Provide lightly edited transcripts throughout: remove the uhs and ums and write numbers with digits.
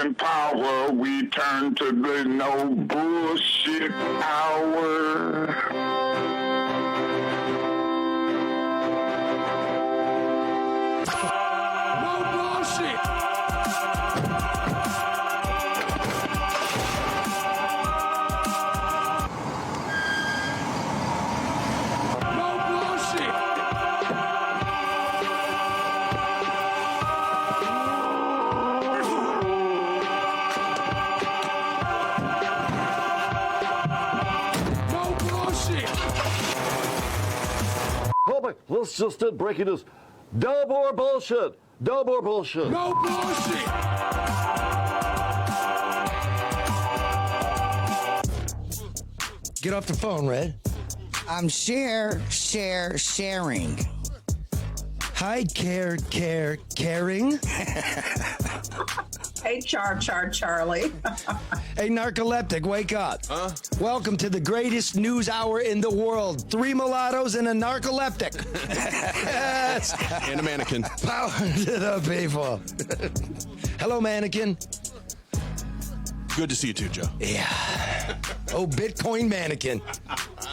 in power, we turn to the no bullshit hour. Let's just do breaking news. Dub or bullshit. Dub or bullshit. No bullshit. Get off the phone, Red. I'm sharing. Hide, caring. Hey, Charlie. Hey, narcoleptic, wake up. Huh? Welcome to the greatest news hour in the world. 3 mulattoes and a narcoleptic. Yes. And a mannequin. Power to the people. Hello, mannequin. Good to see you too, Joe. Yeah. Oh, Bitcoin mannequin.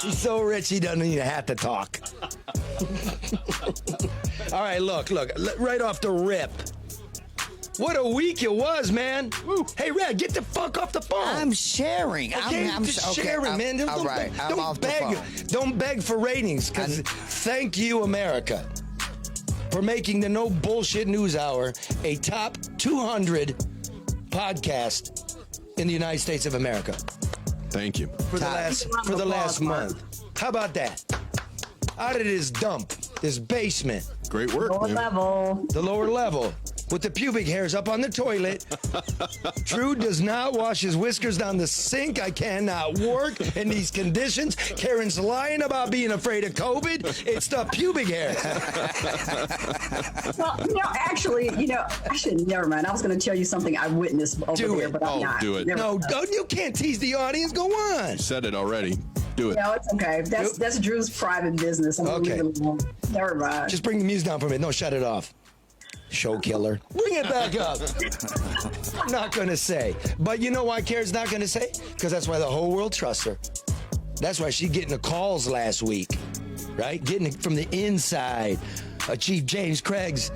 He's so rich he doesn't even have to talk. All right, look, right off the rip. What a week it was, man. Woo. Hey, Red, get the fuck off the phone. I'm sharing. Okay, I'm sharing, man. Don't, all right, I'm off the phone. Don't beg for ratings, because thank you, America, for making the No Bullshit News Hour a top 200 podcast in the United States of America. Thank you. For the last month. How about that? Out of this dump, this basement. Great work, Lower man. level. The lower level. With the pubic hairs up on the toilet. Drew does not wash his whiskers down the sink. I cannot work in these conditions. Karen's lying about being afraid of COVID. It's the pubic hair. Well, actually, never mind. I was going to tell you something I witnessed over there, but I'm not. Do it. No, you can't tease the audience. Go on. You said it already. Do it. No, it's okay. That's Drew's private business. I'm Okay. leave it alone. Never mind. Just bring the music down for a minute. No, shut it off. Show killer. Bring it back up. I'm not going to say. But you know why Karen's not going to say? Because that's why the whole world trusts her. That's why she's getting the calls last week, right? Getting it from the inside of Chief James Craig's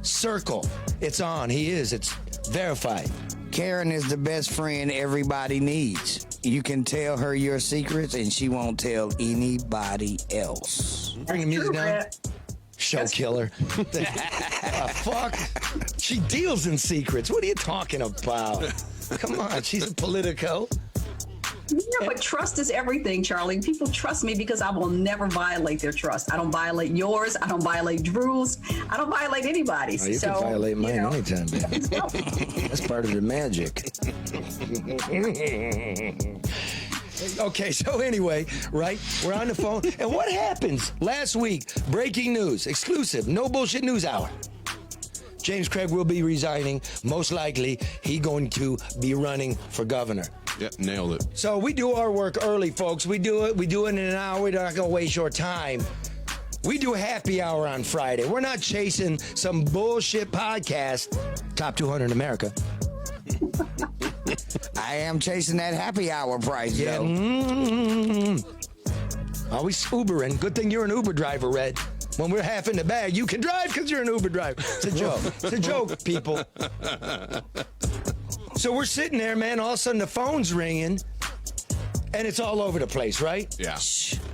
circle. It's on. He is. It's verified. Karen is the best friend everybody needs. You can tell her your secrets, and she won't tell anybody else. Bring the music down. Show killer. Fuck. She deals in secrets. What are you talking about? Come on, she's a Politico. Yeah, but trust is everything, Charlie. People trust me because I will never violate their trust. I don't violate yours. I don't violate Drew's. I don't violate anybody's. Oh, you can violate mine anytime, baby. That's part of the magic. Okay, so anyway, right? We're on the phone. And what happens? Last week, breaking news, exclusive, No Bullshit News Hour. James Craig will be resigning. Most likely, he's going to be running for governor. Yep, nailed it. So we do our work early, folks. We do it in an hour. We're not going to waste your time. We do a happy hour on Friday. We're not chasing some bullshit podcast. Top 200 in America. I am chasing that happy hour price, Yeah. yo. Always Ubering. Good thing you're an Uber driver, Red. When we're half in the bag, you can drive because you're an Uber driver. It's a joke. It's a joke, people. So we're sitting there, man. All of a sudden, the phone's ringing, and it's all over the place, right? Yeah.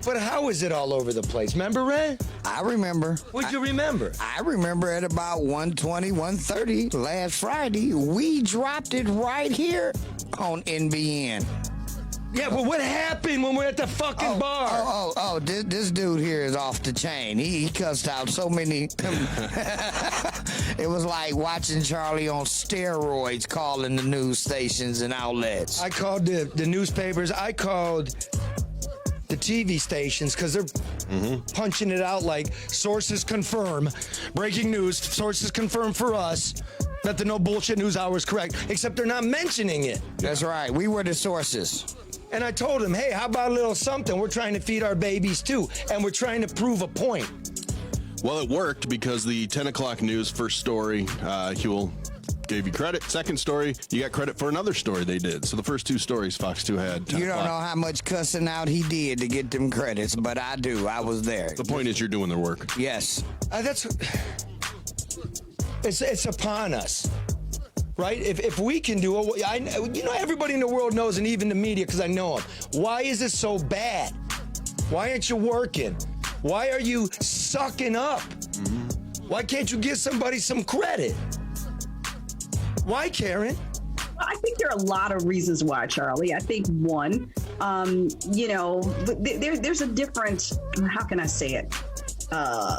But how is it all over the place? Remember, Red? I remember. What'd you remember? I remember at about 1:20, 1:30 last Friday, we dropped it right here on NBN. Yeah, but what happened when we're at the fucking bar? This dude here is off the chain. He cussed out so many. It was like watching Charlie on steroids calling the news stations and outlets. I called the newspapers. I called the TV stations because they're punching it out like sources confirm. Breaking news, sources confirm for us that the No Bullshit News Hour is correct, except they're not mentioning it. That's right. We were the sources. And I told him, hey, how about a little something? We're trying to feed our babies too, and we're trying to prove a point. Well, it worked because the 10 o'clock news first story, he will gave you credit. Second story, you got credit for another story they did. So the first two stories Fox 2 had. You don't know how much cussing out he did to get them credits, but I do. I was there. The point is you're doing their work. Yes. It's upon us, right? If we can do it, everybody in the world knows, and even the media, because I know them. Why is it so bad? Why aren't you working? Why are you sucking up? Why can't you give somebody some credit? Why, Karen? I think there are a lot of reasons why, Charlie. I think one, there's a different, how can I say it?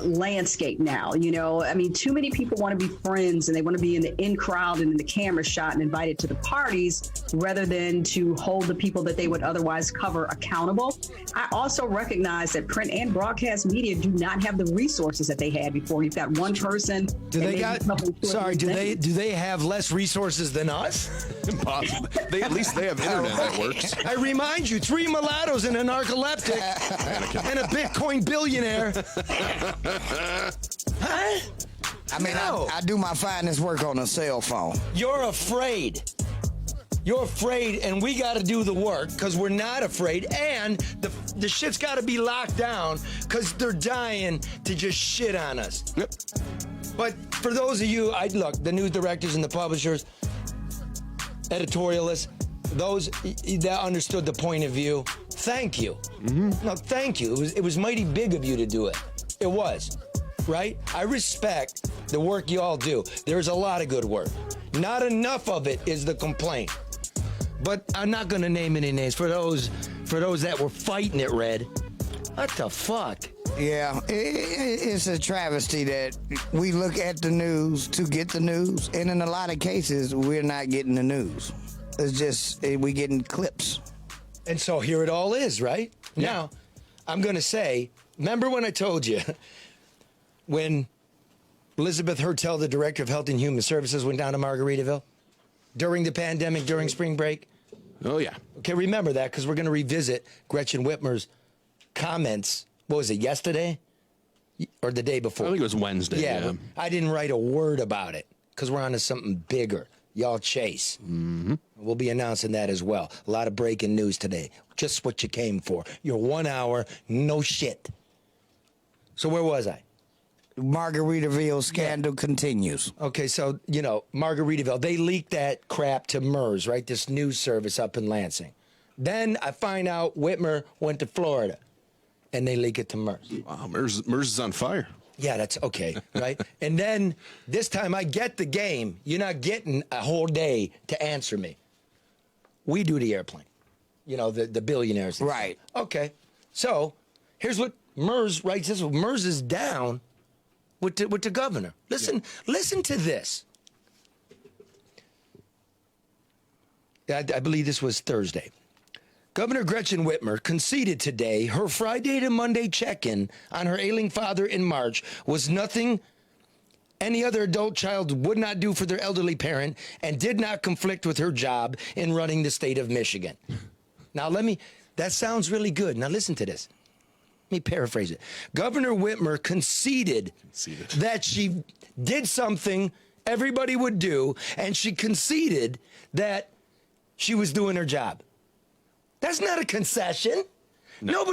Landscape now, I mean, too many people want to be friends and they want to be in the in crowd and in the camera shot and invited to the parties rather than to hold the people that they would otherwise cover accountable. I also recognize that print and broadcast media do not have the resources that they had before. You've got one person. Do they have less resources than us? Impossible. At least they have internet that works. I remind you, 3 mulattoes and a narcoleptic and a Bitcoin billionaire. Huh? I mean, No. I do my finest work on a cell phone. You're afraid. You're afraid, and we got to do the work because we're not afraid. And the shit's got to be locked down because they're dying to just shit on us. Yep. But for those of you, look, the news directors and the publishers, editorialists, those that understood the point of view, thank you. No, thank you. It was mighty big of you to do it. It was, right? I respect the work you all do. There's a lot of good work. Not enough of it is the complaint. But I'm not going to name any names for those that were fighting it, Red. What the fuck? Yeah, it's a travesty that we look at the news to get the news, and in a lot of cases, we're not getting the news. It's just, we getting clips. And so here it all is, right? Yeah. Now, I'm going to say, remember when I told you when Elizabeth Hertel, the Director of Health and Human Services, went down to Margaritaville during the pandemic, during spring break? Oh, yeah. Okay, remember that because we're going to revisit Gretchen Whitmer's comments. What was it, yesterday or the day before? I think it was Wednesday. Yeah. I didn't write a word about it because we're on to something bigger. Y'all chase. Mm-hmm. We'll be announcing that as well. A lot of breaking news today. Just what you came for. Your 1 hour, no shit. So where was I? Margaritaville scandal continues. Okay, so, Margaritaville, they leaked that crap to MERS, right? This news service up in Lansing. Then I find out Whitmer went to Florida, and they leak it to MERS. Wow, MERS is on fire. Yeah, that's okay, right? And then this time I get the game. You're not getting a whole day to answer me. We do the airplane. The billionaires. Right. Okay. So here's what MERS writes. This MERS is down with the governor. Listen to this. I believe this was Thursday. Governor Gretchen Whitmer conceded today her Friday to Monday check-in on her ailing father in March was nothing any other adult child would not do for their elderly parent and did not conflict with her job in running the state of Michigan. Now, that sounds really good. Now, listen to this. Let me paraphrase it. Governor Whitmer conceded that she did something everybody would do, and she conceded that she was doing her job. That's not a concession. No.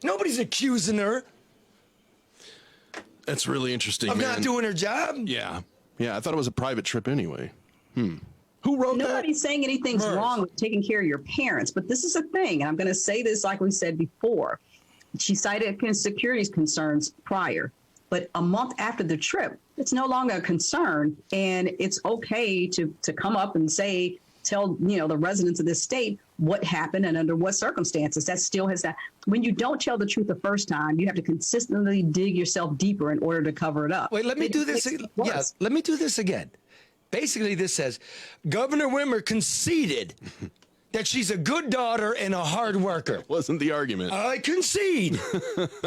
Nobody's accusing her That's really interesting, of man. not doing her job. Yeah. Yeah, I thought it was a private trip anyway. Who wrote that? Nobody's saying anything's MERS. wrong with taking care of your parents, but this is a thing, and I'm going to say this like we said before. She cited security concerns prior, but a month after the trip, it's no longer a concern, and it's okay to come up and tell the residents of this state what happened and under what circumstances. That still has that. When you don't tell the truth the first time, you have to consistently dig yourself deeper in order to cover it up. Wait, let me do this. Yeah, let me do this again. Basically, this says Governor Whitmer conceded that she's a good daughter and a hard worker. Wasn't the argument. I concede.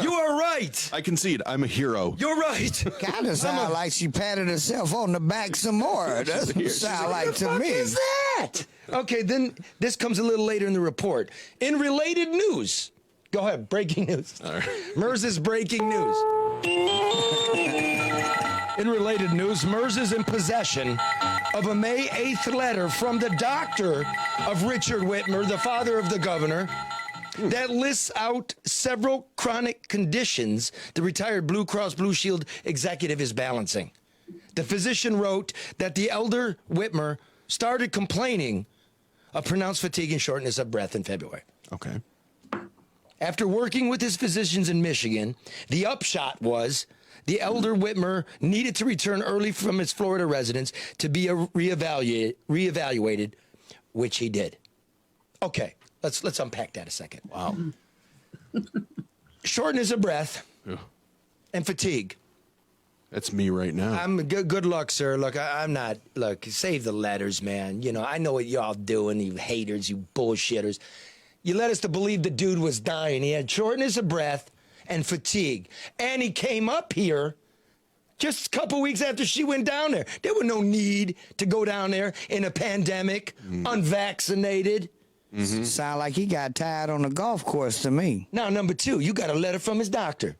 You are right. I concede. I'm a hero. You're right. Kind of sound like she patted herself on the back some more. Doesn't sound like to me. What is that? Okay, then this comes a little later in the report. In related news, go ahead, breaking news. All right. MERS is breaking news. In related news, MERS is in possession of a May 8th letter from the doctor of Richard Whitmer, the father of the governor, that lists out several chronic conditions the retired Blue Cross Blue Shield executive is balancing. The physician wrote that the elder Whitmer started complaining of pronounced fatigue and shortness of breath in February. Okay. After working with his physicians in Michigan, the upshot was the elder Whitmer needed to return early from his Florida residence to be reevaluated, which he did. Okay, let's unpack that a second. Wow. Shortness of breath Yeah. and fatigue. That's me right now. I'm good luck, sir. Look, I'm not. Look, save the letters, man. You know, I know what y'all doing, you haters, you bullshitters. You led us to believe the dude was dying. He had shortness of breath and fatigue. And he came up here just a couple weeks after she went down there. There was no need to go down there in a pandemic, unvaccinated. Sound like he got tired on the golf course to me. Now, number two, you got a letter from his doctor.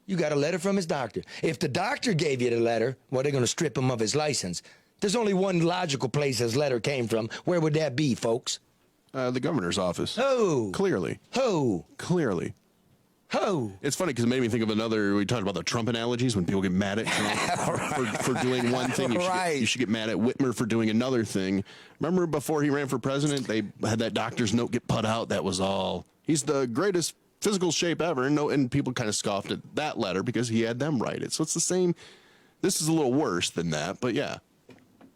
You got a letter from his doctor. If the doctor gave you the letter, well, they're going to strip him of his license. There's only one logical place his letter came from. Where would that be, folks? The governor's office. Who? Clearly. Who? Clearly. Who? It's funny because it made me think of another. We talked about the Trump analogies when people get mad at Trump for doing one thing. You should get mad at Whitmer for doing another thing. Remember before he ran for president, they had that doctor's note get put out. That was all. He's the greatest physical shape ever. And people kind of scoffed at that letter because he had them write it. So it's the same. This is a little worse than that. But yeah,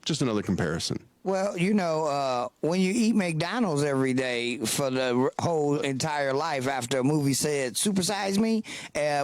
just another comparison. Well, you know, when you eat McDonald's every day for the whole entire life after a movie said, supersize me,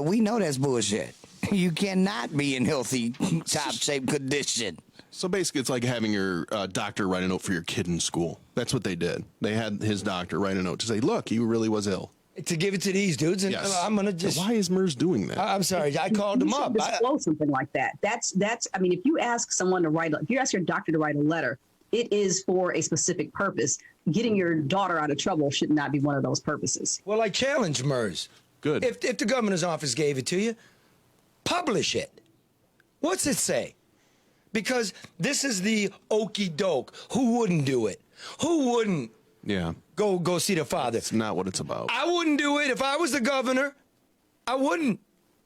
we know that's bullshit. You cannot be in healthy, top-shape condition. So basically, it's like having your doctor write a note for your kid in school. That's what they did. They had his doctor write a note to say, look, he really was ill. To give it to these dudes, and Yes. I'm gonna just. Why is MERS doing that? I'm sorry, I called him up. Disclose something like that. That's. I mean, if you ask someone to write, if you ask your doctor to write a letter, it is for a specific purpose. Getting your daughter out of trouble should not be one of those purposes. Well, I challenge MERS. Good. If the governor's office gave it to you, publish it. What's it say? Because this is the okey doke. Who wouldn't do it? Who wouldn't Yeah. go see the father? It's not what it's about. I wouldn't do it if I was the governor. I wouldn't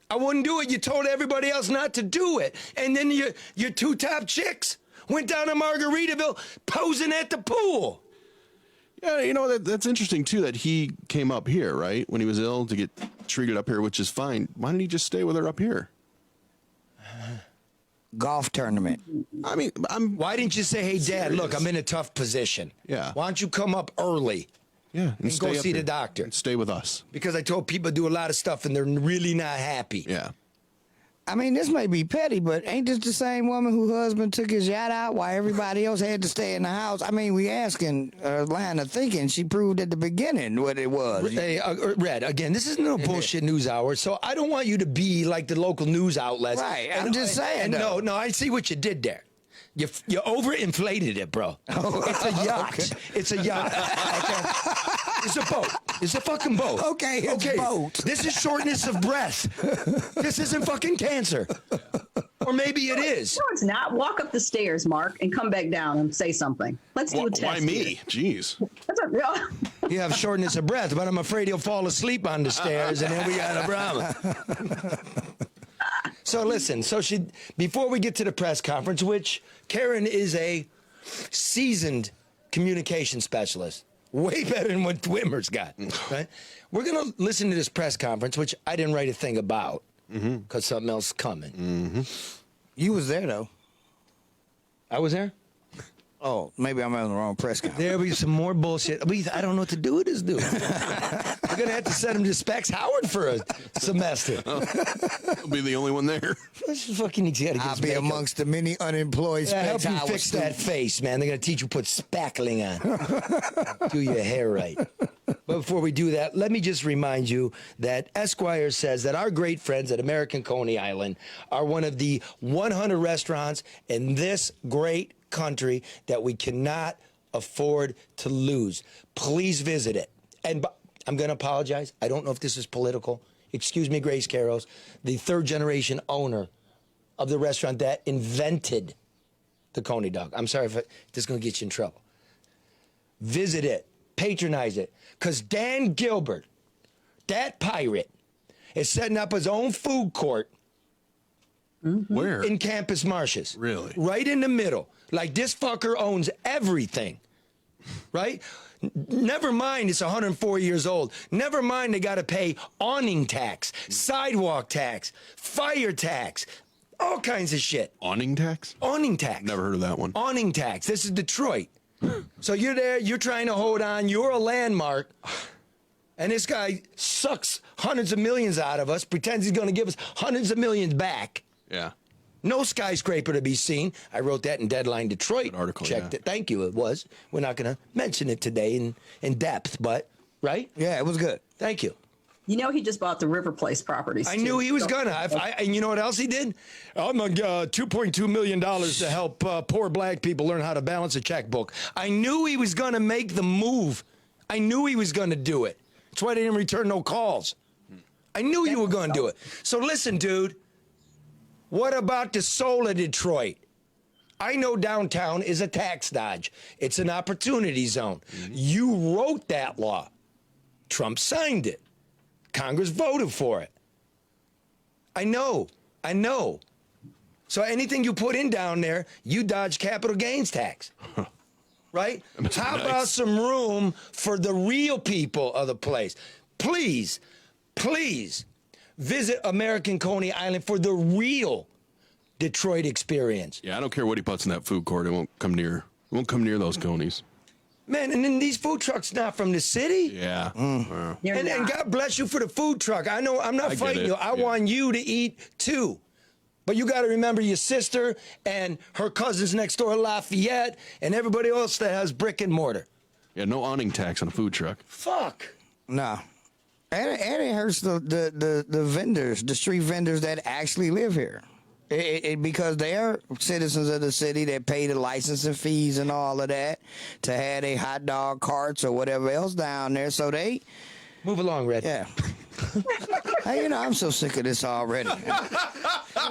do it. You told everybody else not to do it. And then your two top chicks went down to Margaritaville posing at the pool. Yeah, you know, that's interesting, too, that he came up here, right, when he was ill to get treated up here, which is fine. Why didn't he just stay with her up here? Golf tournament. I mean, Why didn't you say, hey, Dad, look, I'm in a tough position. Yeah. Why don't you come up early? Yeah, and stay go up see the here. doctor. And stay with us. Because I told people to do a lot of stuff and they're really not happy. Yeah. I mean, this may be petty, but ain't this the same woman whose husband took his yacht out while everybody else had to stay in the house? I mean, we asking line of thinking. She proved at the beginning what it was. Hey, Red, again, this is no bullshit news hour, so I don't want you to be like the local news outlets. Right, I'm just saying, though. No, I see what you did there. You overinflated it, bro. It's a yacht. Okay. It's a yacht. Okay? It's a boat. It's a fucking boat. Okay, it's a boat. This is shortness of breath. This isn't fucking cancer. Or maybe it is. No, it's not. Walk up the stairs, Mark, and come back down and say something. Let's do a test. Why me? here. Jeez. That's a real. You have shortness of breath, but I'm afraid he'll fall asleep on the stairs, and then we got a problem. So listen, before we get to the press conference, which Karen is a seasoned communication specialist, way better than what Whitmer's got, right? We're going to listen to this press conference, which I didn't write a thing about because something else is coming. You was there, though. I was there? Oh, maybe I'm on the wrong press conference. There'll be some more bullshit. I don't know what to do with this dude. We're going to have to send him to Specs Howard for a semester. I'll be the only one there. This is fucking easy. I'll be amongst the many unemployed Yeah, help Specs you Howard fix that students. face, man. They're going to teach you to put spackling on. Do your hair right. But before we do that, let me just remind you that Esquire says that our great friends at American Coney Island are one of the 100 restaurants in this great country that we cannot afford to lose. Please visit it. And I'm going to apologize. I don't know if this is political. Excuse me, Grace Caros, the third generation owner of the restaurant that invented the Coney dog. I'm sorry if this is going to get you in trouble. Visit it. Patronize it. Because Dan Gilbert, that pirate, is setting up his own food court. Where? In Campus Martius. Really? Right in the middle. Like, this fucker owns everything. Right? Never mind it's 104 years old. Never mind they got to pay awning tax, sidewalk tax, fire tax, all kinds of shit. Awning tax? Awning tax. Never heard of that one. Awning tax. This is Detroit. So you're there, you're trying to hold on, you're a landmark, and this guy sucks hundreds of millions out of us, pretends he's going to give us hundreds of millions back. Yeah. No skyscraper to be seen. I wrote that in Deadline Detroit. Good article, Checked yeah. it. Thank you. It was. We're not going to mention it today in depth, but, right? Yeah, it was good. Thank you. You know, he just bought the River Place properties. I too. knew he was going to. And you know what else he did? I'm going to $2.2 million to help poor black people learn how to balance a checkbook. I knew he was going to make the move. I knew he was going to do it. That's why they didn't return no calls. I knew you were going to do it. So listen, dude. What about the soul of Detroit? I know downtown is a tax dodge. It's an opportunity zone. You wrote that law. Trump signed it. Congress voted for it. I know. So anything you put in down there, you dodge capital gains tax. Right? How about some room for the real people of the place? Please visit American Coney Island for the real Detroit experience. Yeah, I don't care what he puts in that food court. It won't come near those conies. Man, and then these food trucks not from the city. Yeah. And God bless you for the food truck. I know I'm not fighting you. I want you to eat too. But you got to remember your sister and her cousins next door, Lafayette, and everybody else that has brick and mortar. Yeah, no awning tax on a food truck. Fuck. No. And it hurts the vendors, the street vendors that actually live here. Because they're citizens of the city that pay the licensing fees and all of that to have their hot dog carts or whatever else down there. So they move along, Red. Yeah. Hey, I'm so sick of this already.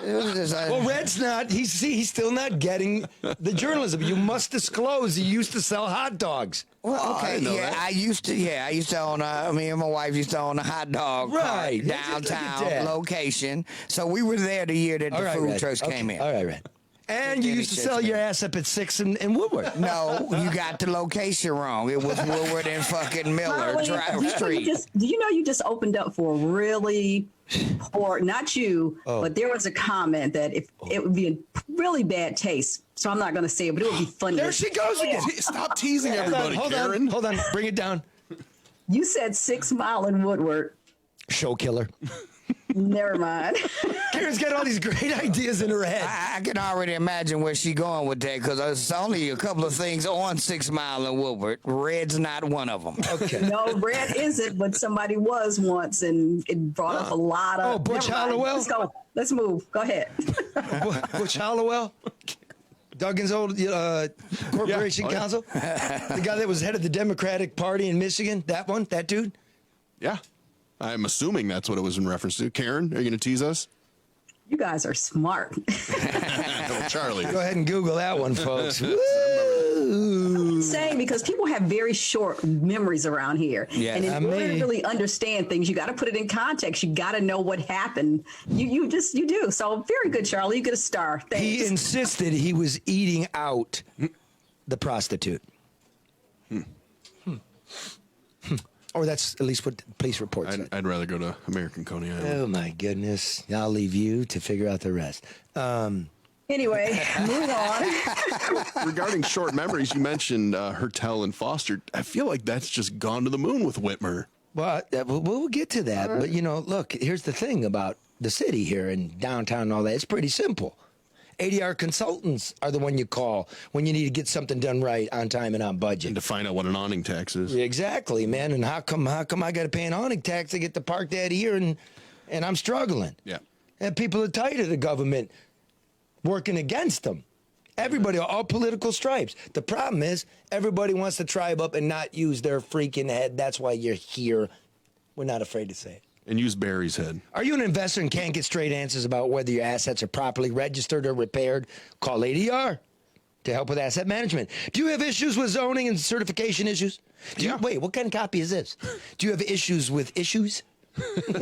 Well, Red's not. He's still not getting the journalism. You must disclose. He used to sell hot dogs. Well, okay, I used to own. Me and my wife used to own a hot dog cart downtown location. So we were there the year that the food trucks came in. All right, Red. And you used to sell your ass up at 6 in Woodward. No, you got the location wrong. It was Woodward and fucking Miller Drive Street. Do you know you just opened up for a really poor, not you, but there was a comment that if it would be a really bad taste. So I'm not going to say it, but it would be funny. There she goes again. Stop teasing everybody, Karen. Hold on. Bring it down. You said 6 Mile in Woodward. Show killer. Never mind. Karen's got all these great ideas in her head. I can already imagine where she's going with that because there's only a couple of things on 6 Mile and Woodward. Red's not one of them. Okay. No, Red isn't, but somebody was once, and it brought up a lot of. Oh, Butch Hollowell? Let's move. Go ahead. Butch Hollowell? Duggan's old corporation counsel? The guy that was head of the Democratic Party in Michigan? That one? That dude? Yeah. I'm assuming that's what it was in reference to. Karen, are you going to tease us? You guys are smart. Charlie. Go ahead and Google that one, folks. I'm saying because people have very short memories around here. Yeah, and in order to really understand things, you got to put it in context. You got to know what happened. You do. So very good, Charlie. You get a star. Thanks. He insisted he was eating out the prostitute. Or that's at least what the police report said. I'd rather go to American Coney Island. Oh, my goodness. I'll leave you to figure out the rest. Anyway, moving on. Regarding short memories, you mentioned Hertel and Foster. I feel like that's just gone to the moon with Whitmer. Well, we'll get to that. But, look, here's the thing about the city here and downtown and all that. It's pretty simple. ADR consultants are the one you call when you need to get something done right on time and on budget. And to find out what an awning tax is. Exactly, man. And how come I got to pay an awning tax to get the park that here and I'm struggling? Yeah. And people are tired of the government working against them. Everybody, all political stripes. The problem is everybody wants to tribe up and not use their freaking head. That's why you're here. We're not afraid to say it. And use Barry's head. Are you an investor and can't get straight answers about whether your assets are properly registered or repaired? Call ADR. to help with asset management. Do you have issues with zoning and certification issues? Wait, what kind of copy is this? Do you have issues with issues?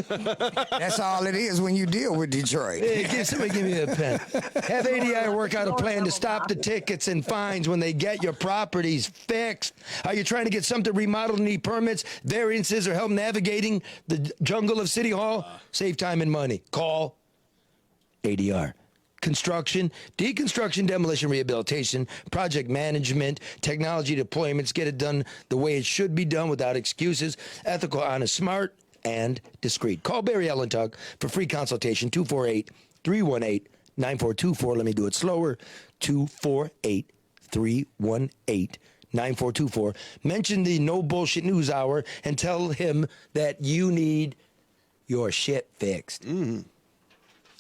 That's all it is when you deal with Detroit. Hey, somebody give me a pen. Have ADI work out a plan to stop the tickets and fines when they get your properties fixed. Are you trying to get something remodeled and need permits, variances, or help navigating the jungle of City Hall? Save time and money. Call ADR. Construction, deconstruction, demolition, rehabilitation, project management, technology deployments. Get it done the way it should be done without excuses. Ethical, honest, smart, and discreet. Call Barry Ellentug for free consultation, 248-318-9424. Let me do it slower, 248-318-9424. Mention the No Bullshit News Hour and tell him that you need your shit fixed.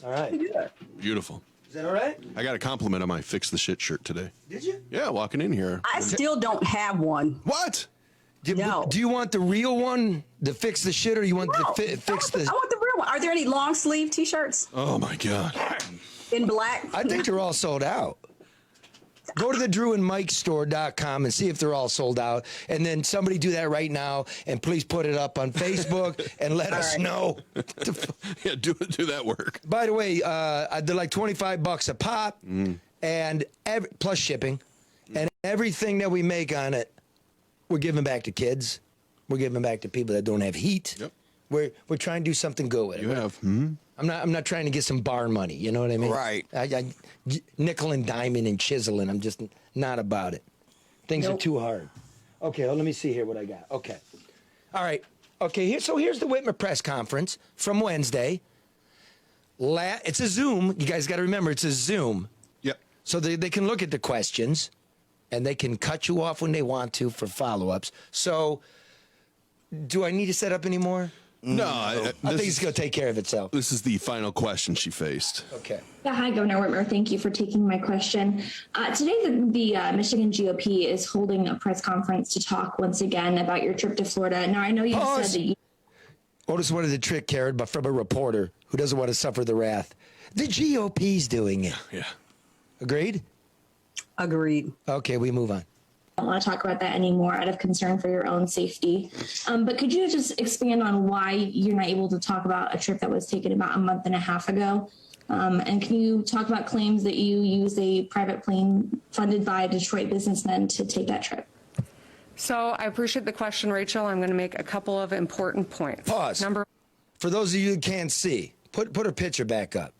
All right. Beautiful. Is that all right? I got a compliment on my Fix the Shit shirt today. Did you? Yeah, walking in here. I still don't have one. What? No. Do you want the real one to fix the shit, or you want No, to fix the... I want the real one. Are there any long sleeve T-shirts Oh, my God. in black? I think they're all sold out. Go to the drewandmikestore.com and see if they're all sold out. And then somebody do that right now, and please put it up on Facebook and let us know. Yeah, do that work. By the way, they're like $25 a pop, and plus shipping. And everything that we make on it, we're giving back to kids. We're giving back to people that don't have heat. Yep. We're trying to do something good with it. You have. I'm not trying to get some barn money. You know what I mean? Right. I nickel and diamond and chiseling. I'm just not about it. Things are too hard. Okay, well, let me see here what I got. Okay. All right. Okay, here's the Whitmer press conference from Wednesday. It's a Zoom. You guys got to remember, it's a Zoom. Yep. So they can look at the questions, and they can cut you off when they want to for follow-ups. So do I need to set up any more? No, I think it's going to take care of itself. This is the final question she faced. Okay. Yeah, hi, Governor Whitmer. Thank you for taking my question. Today, the Michigan GOP is holding a press conference to talk once again about your trip to Florida. Now, I know you said that you... Otis wanted to trick Karen, but from a reporter who doesn't want to suffer the wrath. The GOP's doing it. Yeah. Agreed? Agreed. Okay, we move on. I don't want to talk about that anymore out of concern for your own safety. But could you just expand on why you're not able to talk about a trip that was taken about a month and a half ago? And can you talk about claims that you used a private plane funded by Detroit businessmen to take that trip? So I appreciate the question, Rachel. I'm going to make a couple of important points. Pause. For those of you who can't see, put her picture back up.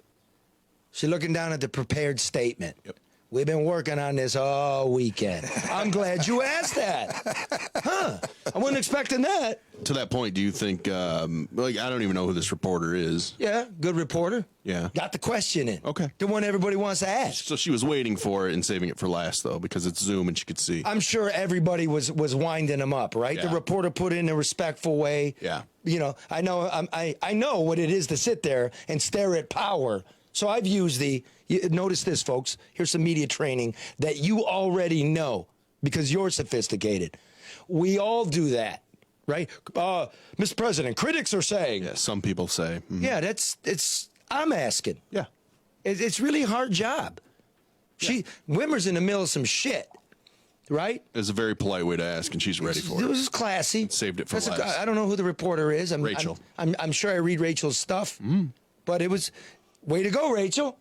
She's looking down at the prepared statement. Yep. We've been working on this all weekend. I'm glad you asked that. Huh. I wasn't expecting that. To that point, do you think, I don't even know who this reporter is. Yeah, good reporter. Yeah. Got the question in. Okay. The one everybody wants to ask. So she was waiting for it and saving it for last, though, because it's Zoom and she could see. I'm sure everybody was winding him up, right? Yeah. The reporter put it in a respectful way. Yeah. You know, I know what it is to sit there and stare at power. So I've used notice this, folks. Here's some media training that you already know because you're sophisticated. We all do that, right? Mr. President, critics are saying. Yeah, some people say. Mm-hmm. Yeah, I'm asking. Yeah. It's really a hard job. Whitmer's in the middle of some shit, right? It's a very polite way to ask, and she's ready for it. It was classy. Saved it for last. I don't know who the reporter is. Rachel. I'm sure I read Rachel's stuff, but it was way to go, Rachel.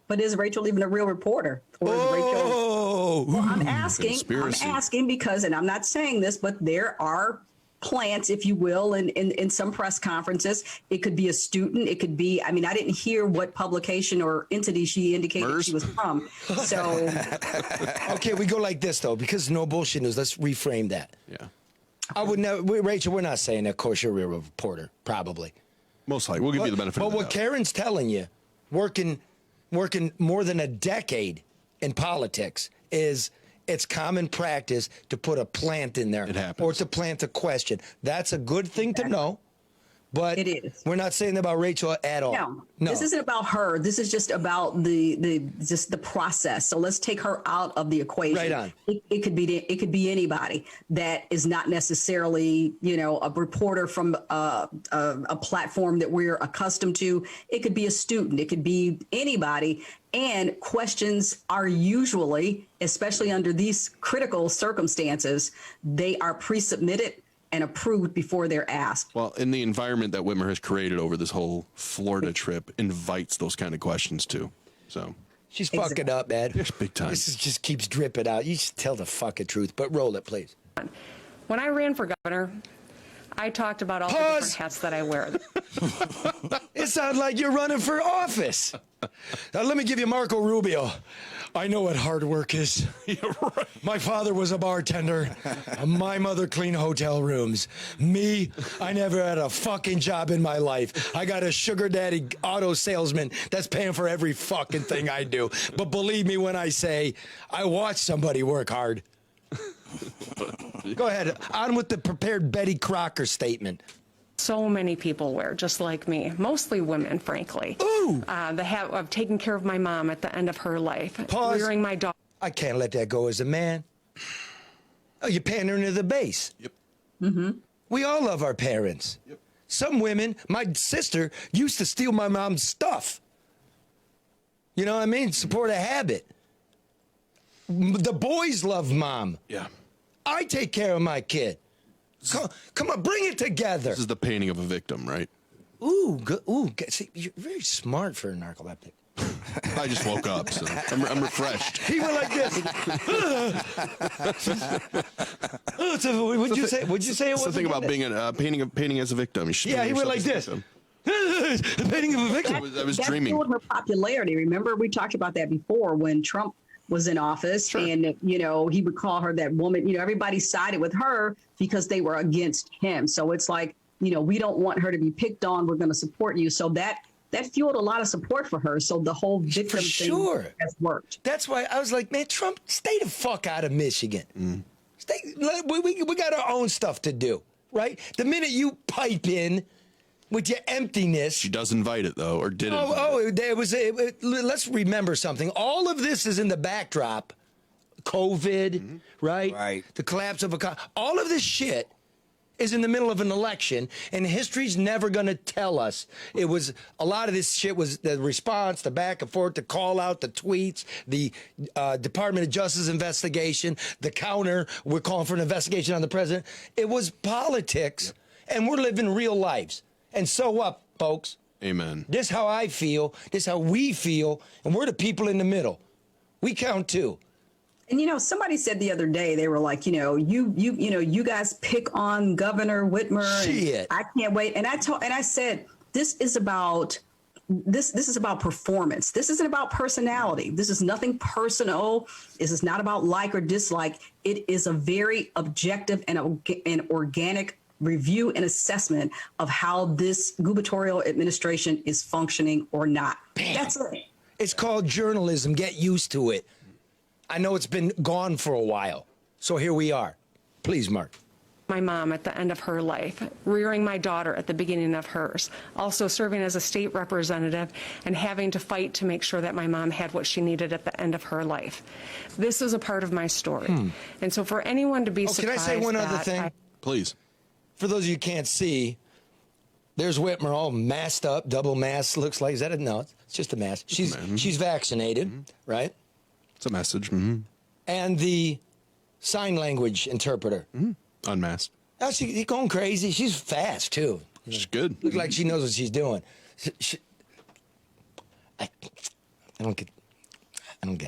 But is Rachel even a real reporter? Or is Rachel? Well, I'm asking because, and I'm not saying this, but there are plants, if you will, in some press conferences. It could be a student. It could be, I didn't hear what publication or entity she indicated she was from. So. Okay, we go like this, though, because no bullshit news. Let's reframe that. Yeah. I would never, Rachel, we're not saying that. Of course, you're a real reporter, probably. Most likely. We'll give you the benefit of the doubt. But what Karen's telling you, working more than a decade in politics, is it's common practice to put a plant in there. It happens. Or to plant a question. That's a good thing to know. But It is. we're not saying that about Rachel at all. No, this isn't about her. This is just about the process. So let's take her out of the equation. Right on. It could be anybody that is not necessarily, a reporter from a platform that we're accustomed to. It could be a student. It could be anybody. And questions are usually, especially under these critical circumstances, they are pre-submitted and approved before they're asked. Well, in the environment that Whitmer has created over this whole Florida trip invites those kind of questions too. So she's fucking up, man. Yes, big time. This just keeps dripping out. You just tell the fucking truth, but roll it, please. When I ran for governor, I talked about all the different hats that I wear. It sounds like you're running for office. Now, let me give you Marco Rubio. I know what hard work is. Right. My father was a bartender. My mother cleaned hotel rooms. Me, I never had a fucking job in my life. I got a sugar daddy auto salesman that's paying for every fucking thing I do. But believe me when I say I watch somebody work hard. Go ahead. On with the prepared Betty Crocker statement. So many people wear, just like me, mostly women, frankly. Ooh! The hat of taking care of my mom at the end of her life, Pause. rearing my daughter. I can't let that go as a man. Oh, you're pandering to the base. Yep. Mm-hmm. We all love our parents. Yep. Some women, my sister, used to steal my mom's stuff. You know what I mean? Support a habit. The boys love mom. Yeah. I take care of my kid. Come on, bring it together. This is the painting of a victim, right? Ooh, good. Ooh, good. See, you're very smart for a narcoleptic. I just woke up, so I'm refreshed. He went like this. What'd you say? What'd you say? It It's the was thing again? about being painting as a victim. You should Yeah, he went like yourself as this. a victim. The painting of a victim. I was that dreaming. fueled her popularity. Remember, we talked about that before when Trump was in office, and he would call her that woman. Everybody sided with her because they were against him. So it's like, we don't want her to be picked on. We're going to support you. So that fueled a lot of support for her. So the whole victim thing has worked. That's why I was like, man, Trump, stay the fuck out of Michigan. We got our own stuff to do, right? The minute you pipe in with your emptiness. She does invite it, though, or did it? Let's remember something. All of this is in the backdrop. COVID, right? Right. The collapse of all of this shit is in the middle of an election, and history's never going to tell us. It was a lot of this shit was the response, the back and forth, the call out, the tweets, the Department of Justice investigation, the counter. We're calling for an investigation on the president. It was politics, and we're living real lives. And so what, folks? Amen. This is how I feel. This is how we feel, and we're the people in the middle. We count too. And somebody said the other day, they were like, you guys pick on Governor Whitmer. Shit. I can't wait. And I said, this is about performance. This isn't about personality. This is nothing personal. This is not about like or dislike. It is a very objective and organic review and assessment of how this gubernatorial administration is functioning or not. Bam. That's it. It's called journalism. Get used to it. I know it's been gone for a while. So here we are. Please, Mark. My mom at the end of her life, rearing my daughter at the beginning of hers, also serving as a state representative and having to fight to make sure that my mom had what she needed at the end of her life. This is a part of my story. And so for anyone to be surprised. Can I say one other thing? Please. For those of you who can't see, there's Whitmer all masked up, double mask. Looks like, is that no? It's just a mask. She's vaccinated, right? It's a message. And the sign language interpreter. Unmasked. Oh, she's going crazy. She's fast, too. She's good. Looks like she knows what she's doing. I don't get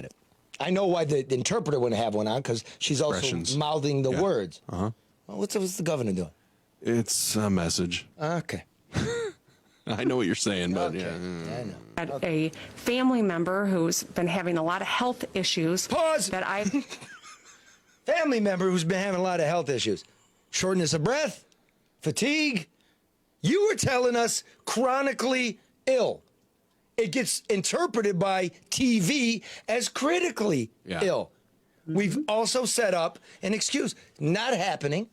it. I know why the interpreter wouldn't have one on, because she's also mouthing the words. Well, what's the governor doing? It's a message. Okay. I know what you're saying, but okay. Yeah, I know. Had a family member who's been having a lot of health issues. Pause. That I've Family member who's been having a lot of health issues. Shortness of breath, fatigue. You were telling us chronically ill. It gets interpreted by TV as critically ill. We've also set up an excuse. Not happening.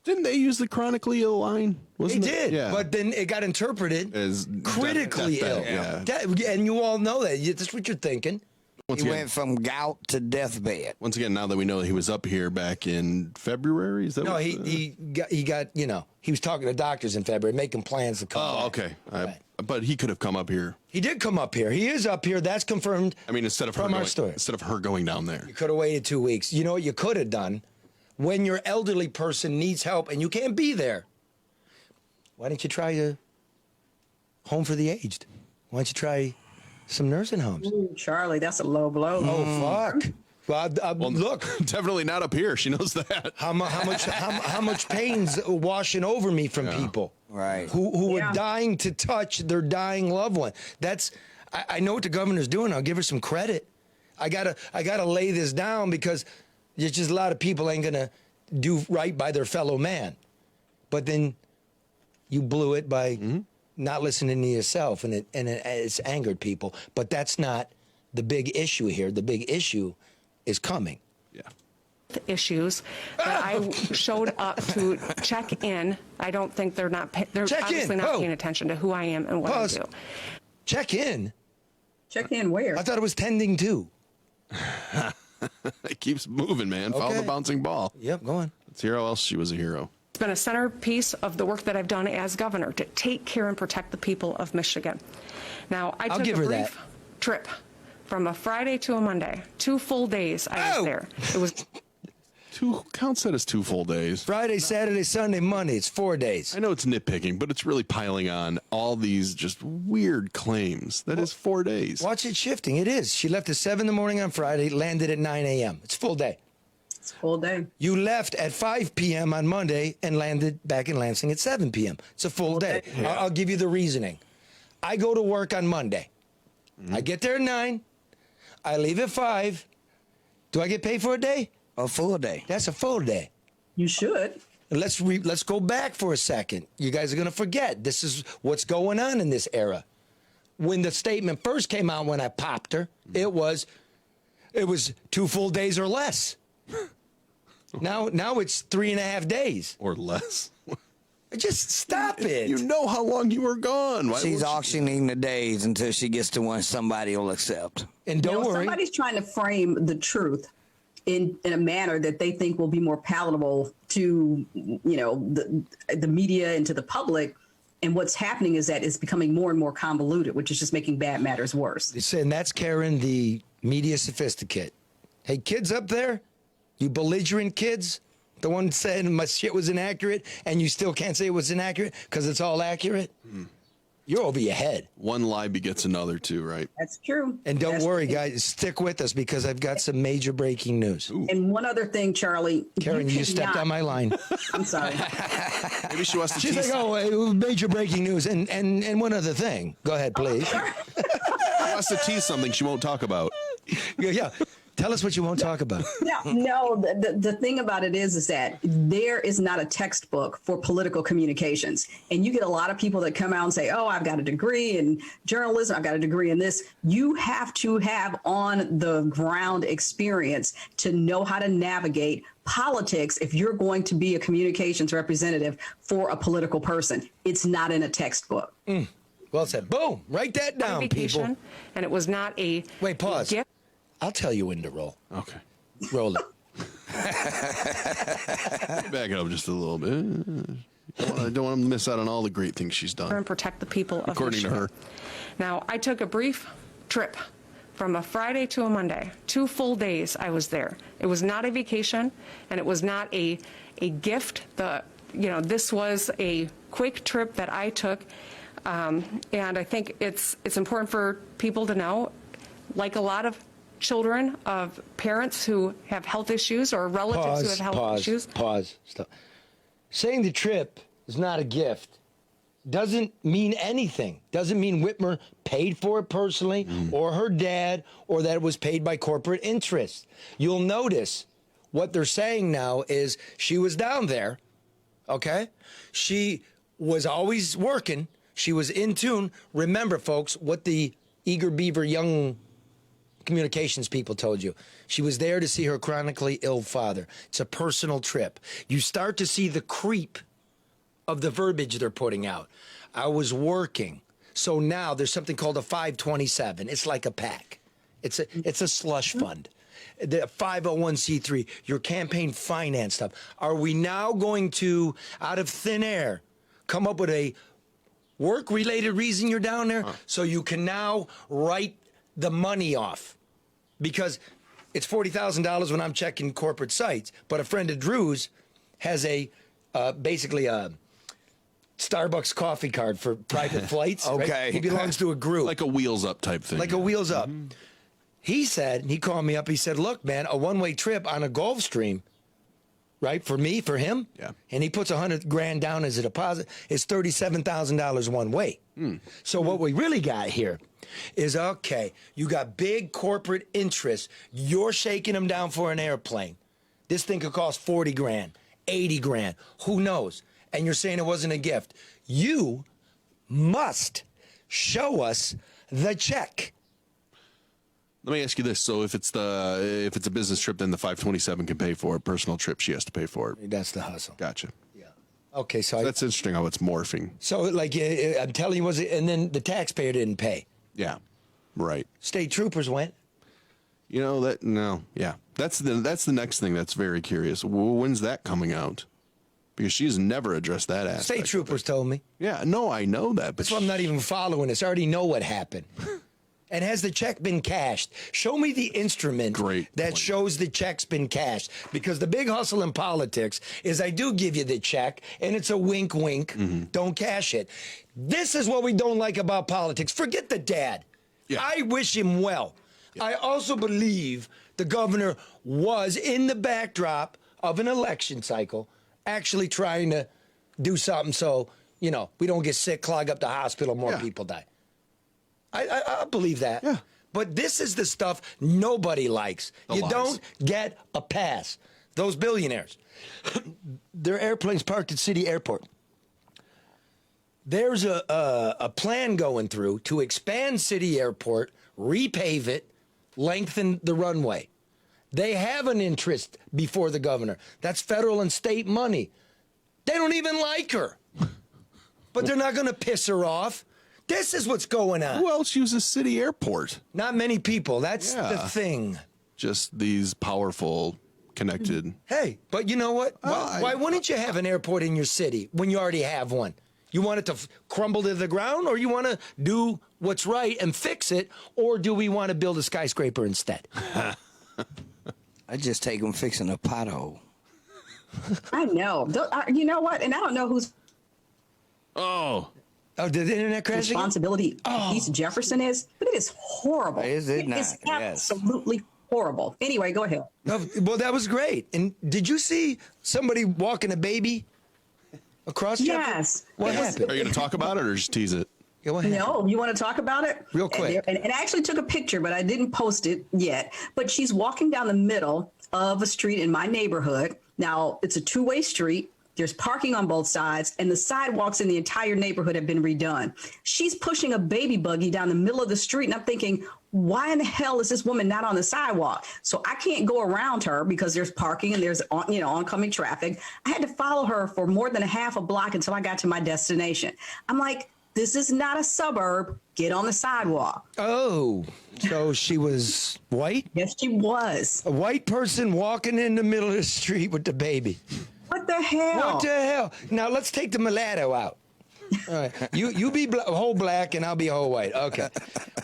Didn't they use the chronically ill line? They did, Yeah. but then it got interpreted As critically ill. deathbed, And you all know that. That's what you're thinking. Once He again, went from gout to deathbed. once again, now that we know he was up here back in February, is that No, what he got he was talking to doctors in February, making plans to come. Oh, back. okay. Right. But he could have come up here. He did come up here. He is up here. That's confirmed. I mean, instead of from her our going, story. instead of her going down there. You could have waited 2 weeks. You know what you could have done? When your elderly person needs help and you can't be there, why don't you try a home for the aged? Why don't you try some nursing homes? Ooh, Charlie, that's a low blow. Oh, fuck. Well, look, Definitely not up here. She knows that. how much pain's washing over me from people, Right. Who Yeah. are dying to touch their dying loved one. I know what the governor's doing. I'll give her some credit. I gotta lay this down because there's just a lot of people ain't gonna do right by their fellow man. But then you blew it by not listening to yourself, and it's angered people. But that's not the big issue here. The big issue is coming. Yeah. Issues that I showed up to check in. I don't think they're Check obviously in. not Oh. paying attention to who I am and what Pause. I do. Check in. Check in where? I thought it was tending to. It keeps moving, man. Follow Okay. the bouncing ball. Yep, go on. Let's hear how else she was a hero. It's been a centerpiece of the work that I've done as governor to take care and protect the people of Michigan. Now, I I'll took give a her brief that. trip from a Friday to a Monday. 2 full days I was Oh! there. It was Count that as 2 full days. Friday, Saturday, Sunday, Monday. It's 4 days. I know it's nitpicking, but it's really piling on all these just weird claims. That is 4 days. Watch it shifting. It is. She left at 7 in the morning on Friday, landed at 9 a.m. It's a full day. It's a full day. You left at 5 p.m. on Monday and landed back in Lansing at 7 p.m. It's a full day. I'll give you the reasoning. I go to work on Monday. I get there at 9. I leave at 5. Do I get paid for a day? A full day. That's a full day. You should. Let's go back for a second. You guys are going to forget. This is what's going on in this era. When the statement first came out, when I popped her, it was 2 full days or less. Now it's 3.5 days. Or less. Just stop it. You know how long you were gone. Why She's would auctioning the days until she gets to one somebody will accept. And don't worry. Somebody's trying to frame the truth in a manner that they think will be more palatable to the media and to the public. And what's happening is that it's becoming more and more convoluted, which is just making bad matters worse. And that's Karen, the media sophisticate. Hey, kids up there, you belligerent kids, the one saying my shit was inaccurate, and you still can't say it was inaccurate because it's all accurate. You're over your head. One lie begets another, too, right? That's true. And don't That's worry, true. guys, stick with us because I've got some major breaking news. And one other thing, Charlie. Karen, you stepped cannot- on my line. I'm sorry. Maybe she wants to She's tease. like, oh, it was major breaking news. And one other thing. Go ahead, please. She wants to tease something she won't talk about. Yeah. Tell us what you won't talk about. No. The thing about it is that there is not a textbook for political communications. And you get a lot of people that come out and say, oh, I've got a degree in journalism. I've got a degree in this. You have to have on the ground experience to know how to navigate politics if you're going to be a communications representative for a political person. It's not in a textbook. Well said. Boom. Write that down, vacation, people. and it was not a Wait, pause. a gift. I'll tell you when to roll. Okay. Roll it. Back it up just a little bit. I don't want to miss out on all the great things she's done. And protect the people of According to Michigan. her. Now, I took a brief trip from a Friday to a Monday. 2 full days I was there. It was not a vacation, and it was not a gift. This was a quick trip that I took, and I think it's important for people to know, like a lot of children of parents who have health issues or relatives who have health issues. Pause. Stop. Saying the trip is not a gift doesn't mean anything. Doesn't mean Whitmer paid for it personally or her dad or that it was paid by corporate interests. You'll notice what they're saying now is she was down there, okay? She was always working. She was in tune. Remember, folks, what the eager beaver young communications people told you. She was there to see her chronically ill father. It's a personal trip. You start to see the creep of the verbiage they're putting out. I was working. So now there's something called a 527. It's like a PAC. It's a slush fund. The 501c3, your campaign finance stuff. Are we now going to, out of thin air, come up with a work-related reason you're down there so you can now write the money off? Because it's $40,000 when I'm checking corporate sites, but a friend of Drew's has basically a Starbucks coffee card for private flights. Okay. Right? He belongs to a group. Like a wheels up type thing. Like a wheels up. He said, he called me up, he said, look, man, a one-way trip on a Gulfstream, right, for me, for him, and he puts $100,000 down as a deposit, is $37,000 one way. So what we really got here is, okay, you got big corporate interests. You're shaking them down for an airplane. This thing could cost $40,000, $80,000, who knows? And you're saying it wasn't a gift. You must show us the check. Let me ask you this: so if it's a business trip, then the 527 can pay for it. Personal trip, she has to pay for it. That's the hustle. Gotcha. Yeah. Okay, so that's interesting how it's morphing. So, like, I'm telling you, and then the taxpayer didn't pay. Yeah. Right. State troopers went. You know that? No. Yeah. That's the next thing that's very curious. When's that coming out? Because she's never addressed that aspect. State troopers told me. Yeah. No, I know that. But that's why I'm not even following this. I already know what happened. And has the check been cashed? Show me the instrument that shows the check's been cashed. Because the big hustle in politics is I do give you the check, and it's a wink, wink. Don't cash it. This is what we don't like about politics. Forget the dad. Yeah. I wish him well. Yeah. I also believe the governor was in the backdrop of an election cycle actually trying to do something so, we don't get sick, clog up the hospital, more people die. I believe that. Yeah. But this is the stuff nobody likes. You don't get a pass. Those billionaires, their airplanes parked at City Airport. There's a plan going through to expand City Airport, repave it, lengthen the runway. They have an interest before the governor. That's federal and state money. They don't even like her. But they're not going to piss her off. This is what's going on. Who else uses City Airport? Not many people. That's the thing. Just these powerful, connected. Hey, but you know what? Why wouldn't you have an airport in your city when you already have one? You want it to crumble to the ground, or you want to do what's right and fix it, or do we want to build a skyscraper instead? I just take them fixing a pothole. I know. You know what? And I don't know who's... Oh, did the internet crash responsibility East Jefferson is, but it is horrible. Is it not? It's absolutely horrible. Anyway, go ahead. Well, that was great. And did you see somebody walking a baby across Jefferson? Yes. What happened? Are you going to talk about it or just tease it? Yeah, what happened? No, you want to talk about it? Real quick. And I actually took a picture, but I didn't post it yet. But she's walking down the middle of a street in my neighborhood. Now, it's a two-way street. There's parking on both sides, and the sidewalks in the entire neighborhood have been redone. She's pushing a baby buggy down the middle of the street, and I'm thinking, why in the hell is this woman not on the sidewalk? So I can't go around her because there's parking and there's oncoming traffic. I had to follow her for more than a half a block until I got to my destination. I'm like, this is not a suburb. Get on the sidewalk. Oh, so she was white? Yes, she was. A white person walking in the middle of the street with the baby. What the hell? What the hell? Now let's take the mulatto out. All right, you be whole black and I'll be whole white. Okay.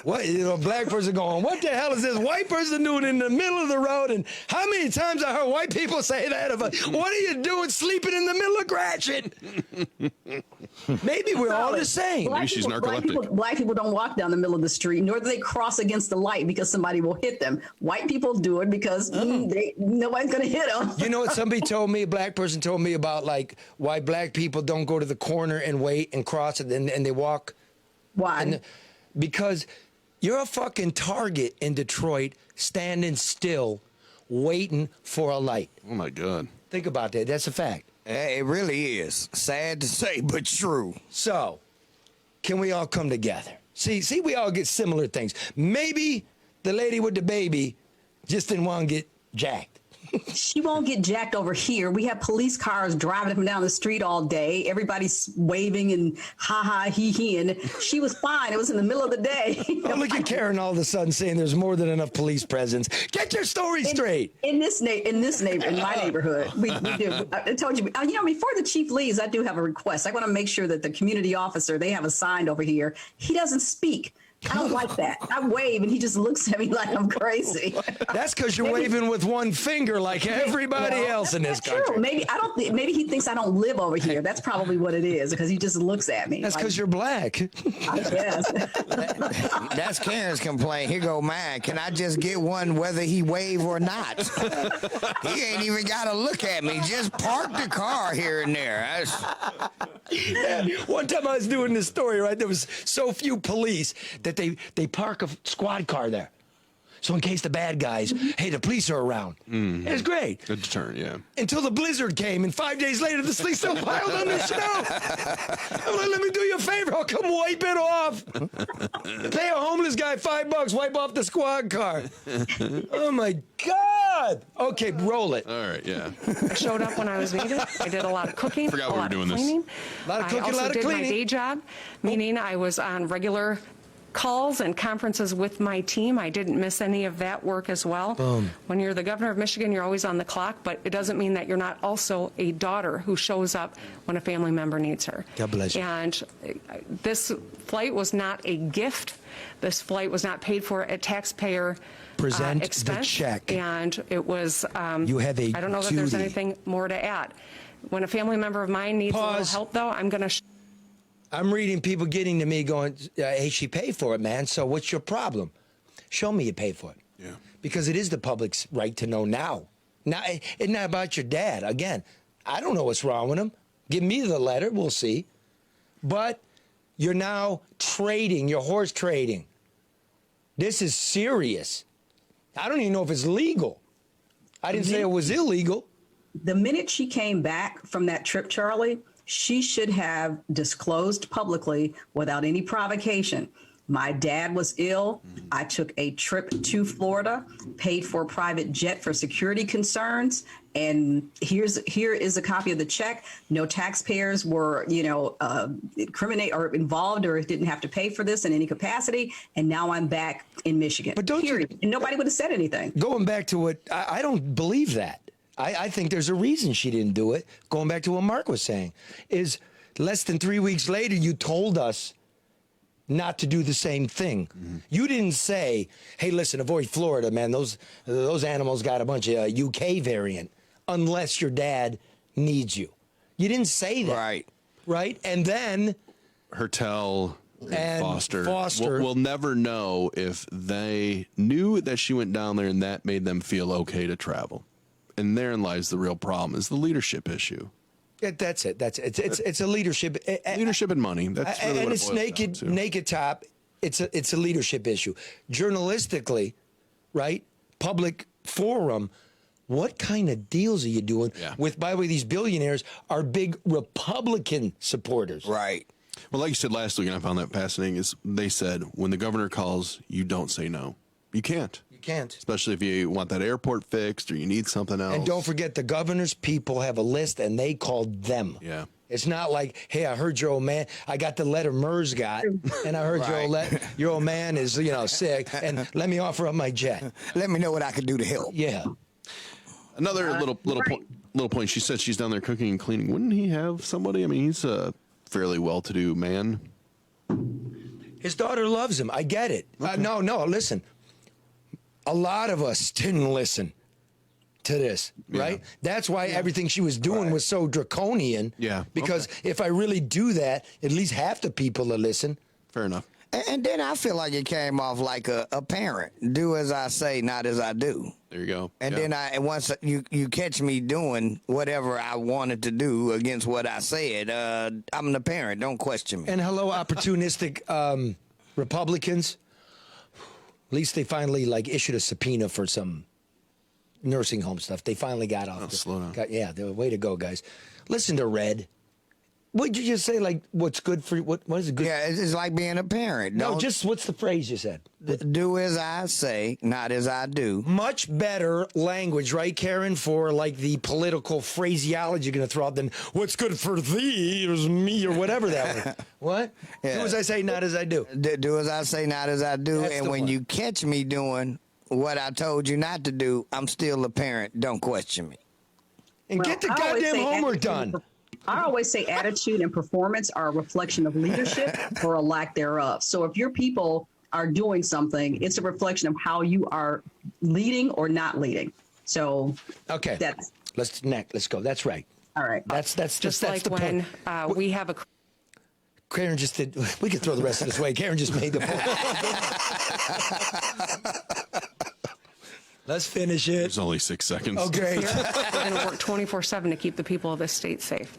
What black person going? What the hell is this white person doing in the middle of the road? And how many times I heard white people say that? What are you doing sleeping in the middle of Gratiot? Maybe we're all the same. Maybe she's narcoleptic. Black people don't walk down the middle of the street, nor do they cross against the light because somebody will hit them. White people do it because nobody's going to hit them. You know what somebody told me, a black person told me about like why black people don't go to the corner and wait and cross it and they walk. Why? Because you're a fucking target in Detroit standing still waiting for a light. Oh, my God. Think about that. That's a fact. It really is. Sad to say, but true. So, can we all come together? See, we all get similar things. Maybe the lady with the baby just didn't want to get jacked. She won't get jacked over here. We have police cars driving up and down the street all day. Everybody's waving and ha he, and she was fine. It was in the middle of the day. Oh, look at Karen all of a sudden saying there's more than enough police presence. Get your story straight. In my neighborhood, we do. I told you, before the chief leaves, I do have a request. I want to make sure that the community officer, they have a sign over here. He doesn't speak. I don't like that. I wave and he just looks at me like I'm crazy. That's because you're waving with one finger like everybody else in this country. True. Maybe he thinks I don't live over here. That's probably what it is, because he just looks at me. That's because you're black. I guess. That's Karen's complaint. Here go mine. Can I just get one whether he wave or not? He ain't even got to look at me. Just park the car here and there. One time I was doing this story, right? There was so few police that they park a squad car there. So in case the bad guys, hey, the police are around. Mm. It's great. Good deterrent, yeah. Until the blizzard came, and 5 days later, the police still piled on the snow. I'm like, let me do you a favor. I'll come wipe it off. Pay a homeless guy $5, wipe off the squad car. Oh, my God. Okay, roll it. All right, yeah. I showed up when I was needed. I did a lot of cooking, Forgot a we were lot doing of this. cleaning. A lot of cooking, I a lot also of did cleaning. my day job, meaning I was on regular calls and conferences with my team. I didn't miss any of that work as well. Boom. When you're the governor of Michigan, you're always on the clock, but it doesn't mean that you're not also a daughter who shows up when a family member needs her. God bless you. And this flight was not a gift. This flight was not paid for at taxpayer Present the expense. check. And it was, You have a I don't know that there's duty. anything more to add. When a family member of mine needs a little Pause. help, though, I'm going to... I'm reading people getting to me going, hey, she paid for it, man. So what's your problem? Show me you paid for it. Yeah. Because it is the public's right to know now. Now, it's not about your dad. Again, I don't know what's wrong with him. Give me the letter. We'll see. But you're now trading. You're horse trading. This is serious. I don't even know if it's legal. I didn't say it was illegal. The minute she came back from that trip, Charlie, she should have disclosed publicly without any provocation. My dad was ill. I took a trip to Florida, paid for a private jet for security concerns, and here is a copy of the check. No taxpayers were, incriminate or involved or didn't have to pay for this in any capacity. And now I'm back in Michigan. But don't period. And nobody would have said anything. Going back to what I don't believe that. I think there's a reason she didn't do it. Going back to what Mark was saying, is less than 3 weeks later, you told us not to do the same thing. Mm-hmm. You didn't say, hey, listen, avoid Florida, man. Those animals got a bunch of UK variant, unless your dad needs you. You didn't say that. Right. Right? And then Hertel and Foster. Foster. We'll never know if they knew that she went down there and that made them feel okay to travel. And therein lies the real problem, is the leadership issue. That's it. It's a leadership. Leadership and money. That's really and what it's it boils down to. naked top. It's a leadership issue. Journalistically, right? Public forum. What kind of deals are you doing with, by the way, these billionaires are big Republican supporters. Right. Well, like you said last week, and I found that fascinating, is they said, when the governor calls, you don't say no. You can't. Can't. Especially if you want that airport fixed or you need something else. And don't forget, the governor's people have a list, and they called them. Yeah. It's not like, hey, I heard your old man. I got the letter Mers got, and I heard your old man is sick, and let me offer up my jet. Let me know what I can do to help. Yeah. Another little point. She said she's down there cooking and cleaning. Wouldn't he have somebody? I mean, he's a fairly well-to-do man. His daughter loves him. I get it. Okay. No, listen. A lot of us didn't listen to this, right? Yeah. That's why everything she was doing was so draconian. Yeah. Because if I really do that, at least half the people will listen. Fair enough. And then I feel like it came off like a parent. Do as I say, not as I do. There you go. And then once you catch me doing whatever I wanted to do against what I said, I'm the parent. Don't question me. And hello, opportunistic Republicans. At least they finally issued a subpoena for some nursing home stuff. They finally got off. Slow down. The way to go, guys. Listen to Red. What'd you just say? Like, what's good for what is it good? Yeah, it's like being a parent. No, just what's the phrase you said? Do as I say, not as I do. Much better language, right, Karen, for like the political phraseology you're going to throw out than what's good for thee is me or whatever that was. What? Yeah. Do as I say, not as I do. Do as I say, not as I do. That's and the when one. you catch me doing what I told you not to do, I'm still a parent. Don't question me. And Well, get the I always goddamn say homework attitude done. I always say attitude and performance are a reflection of leadership or a lack thereof. So if your people are doing something, it's a reflection of how you are leading or not leading. So Okay. Let's go. That's right. All right. That's Just that's like the when point. we have a Karen just did. We could throw the rest of this away. Karen just made the point. Let's finish it. There's only 6 seconds. Oh, great. we're going to work 24/7 to keep the people of this state safe.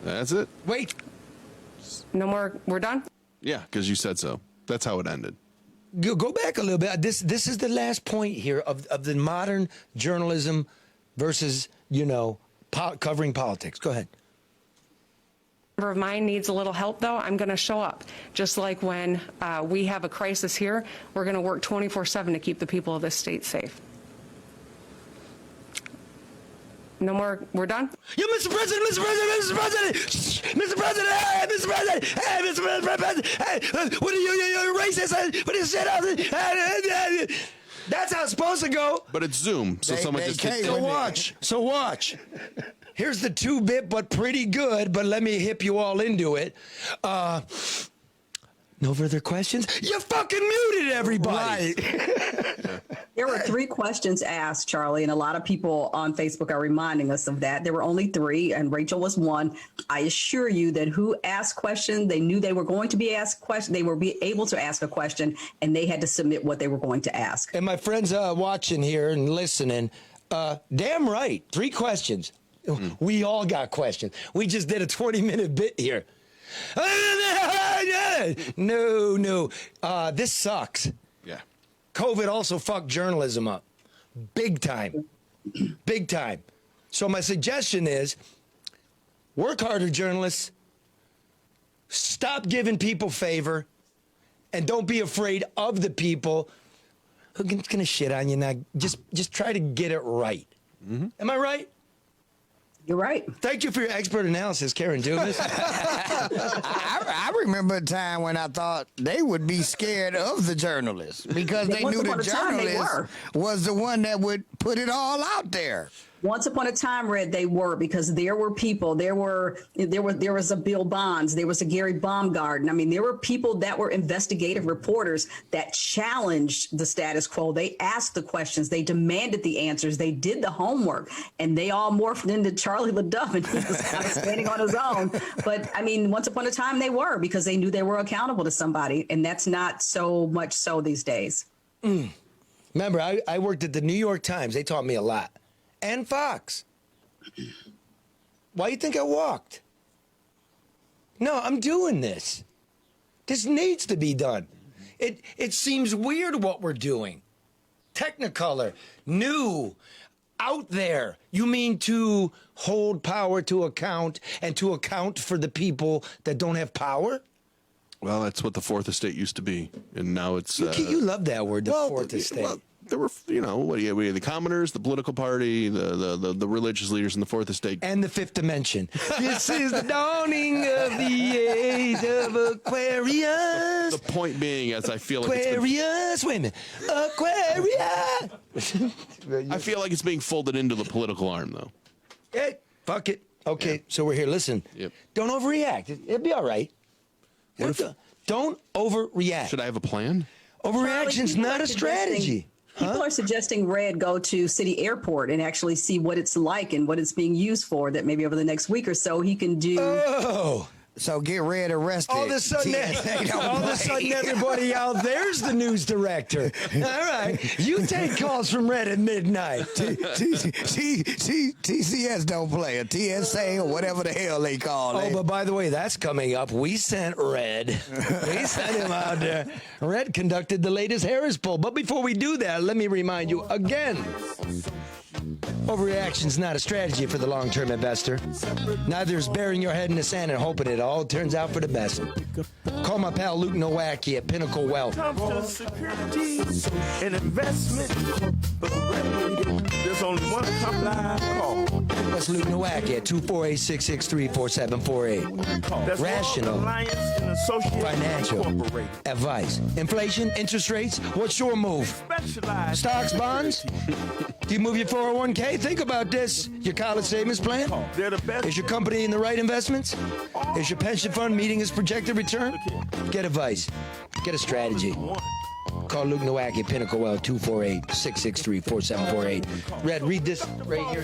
That's it. Wait. No more. We're done. Yeah, because you said so. That's how it ended. Go back a little bit. This is the last point here of the modern journalism versus, covering politics. Go ahead. Of mine needs a little help, though, I'm going to show up. Just like when we have a crisis here, we're going to work 24/7 to keep the people of this state safe. No more. We're done. Yeah, Mr. President, Mr. President, Mr. President, Shh, Mr. President, hey, Mr. President, hey, Mr. President, hey, what are you racist? What is shit out? That's how it's supposed to go. But it's Zoom, so someone just hit. So watch. Here's the 2-bit, but pretty good. But let me hip you all into it. No further questions? You fucking muted everybody. Right. There were 3 questions asked, Charlie, and a lot of people on Facebook are reminding us of that. There were only 3, and Rachel was one. I assure you that who asked questions, they knew they were going to be asked questions. They were able to ask a question, and they had to submit what they were going to ask. And my friends watching here and listening, damn right, 3 questions. We all got questions. We just did a 20-minute bit here. No. This sucks. Yeah. COVID also fucked journalism up. Big time. Big time. So my suggestion is work harder, journalists. Stop giving people favor. And don't be afraid of the people who's going to shit on you now. Just try to get it right. Mm-hmm. Am I right? You're right. Thank you for your expert analysis, Karen Dumas. I remember a time when I thought they would be scared of the journalists because they knew the journalist was the one that would put it all out there. Once upon a time, Red, they were, because there were people, there was a Bill Bonds, there was a Gary Baumgarten. I mean, there were people that were investigative reporters that challenged the status quo. They asked the questions, they demanded the answers, they did the homework, and they all morphed into Charlie LeDuff, and he was kind of standing on his own. But I mean, once upon a time they were, because they knew they were accountable to somebody, and that's not so much so these days. Remember, I worked at the New York Times. They taught me a lot. And Fox. Why do you think I walked? No, I'm doing this. This needs to be done. It seems weird what we're doing. Technicolor, new, out there. You mean to hold power to account and to account for the people that don't have power? Well, that's what the Fourth Estate used to be, and now it's. You love that word, the Fourth Estate. Well, there were, we had the commoners, the political party, the religious leaders in the Fourth Estate, and the Fifth Dimension. This is the dawning of the age of Aquarius. The point being, as I feel like Aquarius, wait a minute, Aquarius. I feel like it's being folded into the political arm, though. Hey, fuck it. Okay, so we're here. Listen, don't overreact. It'll be all right. Don't overreact. Should I have a plan? Overreaction's not a strategy. People are suggesting Red go to City Airport and actually see what it's like and what it's being used for, that maybe over the next week or so he can do. Oh. So get Red arrested. All of a sudden, everybody out there's the news director. All right. You take calls from Red at midnight. TCS don't play. A TSA or whatever the hell they call it. Oh, but by the way, that's coming up. We sent Red. We sent him out there. Red conducted the latest Harris poll. But before we do that, let me remind you again. Overreaction is not a strategy for the long-term investor. Neither is burying your head in the sand and hoping it all turns out for the best. Call my pal Luke Nowacki at Pinnacle Wealth. Securities and investment. There's only one hotline call. That's Luke Nowacki at 248-663-4748. Rational financial advice. Inflation, interest rates, what's your move? Stocks, bonds? Do you move your 401k? Think about this. Your college savings plan? Is your company in the right investments? Is your pension fund meeting its projected return? Get advice. Get a strategy. Call Luke Nowacki, Pinnacle Wealth, 248-663-4748. Red, read this right here.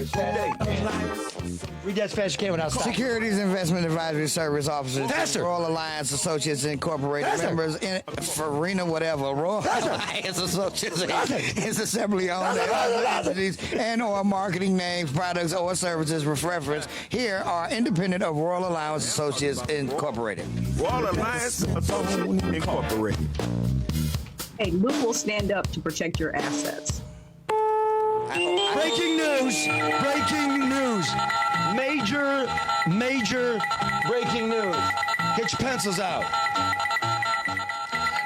Read that as fast as you can without stopping. Securities Investment Advisory Service Officers. Faster. Royal Alliance Associates Incorporated. Faster. Members in Farina, whatever. Royal Alliance Associates is assembly owned entities and or marketing names, products, or services with reference here are independent of Royal Alliance Associates Incorporated. Royal Alliance Associates Incorporated. Hey, Luke will stand up to protect your assets. Breaking news! Breaking news! Major breaking news. Get your pencils out.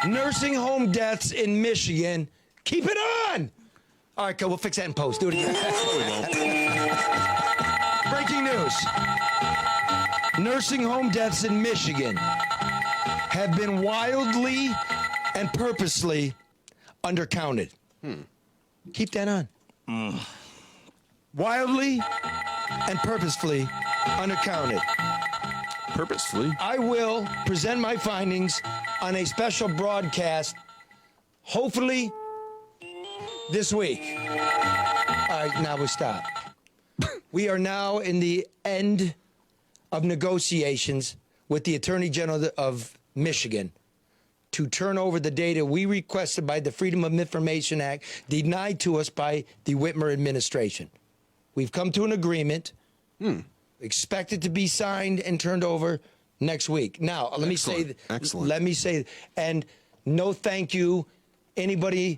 Nursing home deaths in Michigan. Keep it on! All right, we'll fix that in post. Do it again. Breaking news. Nursing home deaths in Michigan have been wildly and purposely undercounted. Keep that on. Wildly and purposefully undercounted. Purposefully? I will present my findings on a special broadcast, hopefully this week. All right, now we stop. We are now in the end of negotiations with the Attorney General of Michigan to turn over the data we requested by the Freedom of Information Act, denied to us by the Whitmer administration. We've come to an agreement. Expect it to be signed and turned over next week. Now, let me say, and no thank you, anybody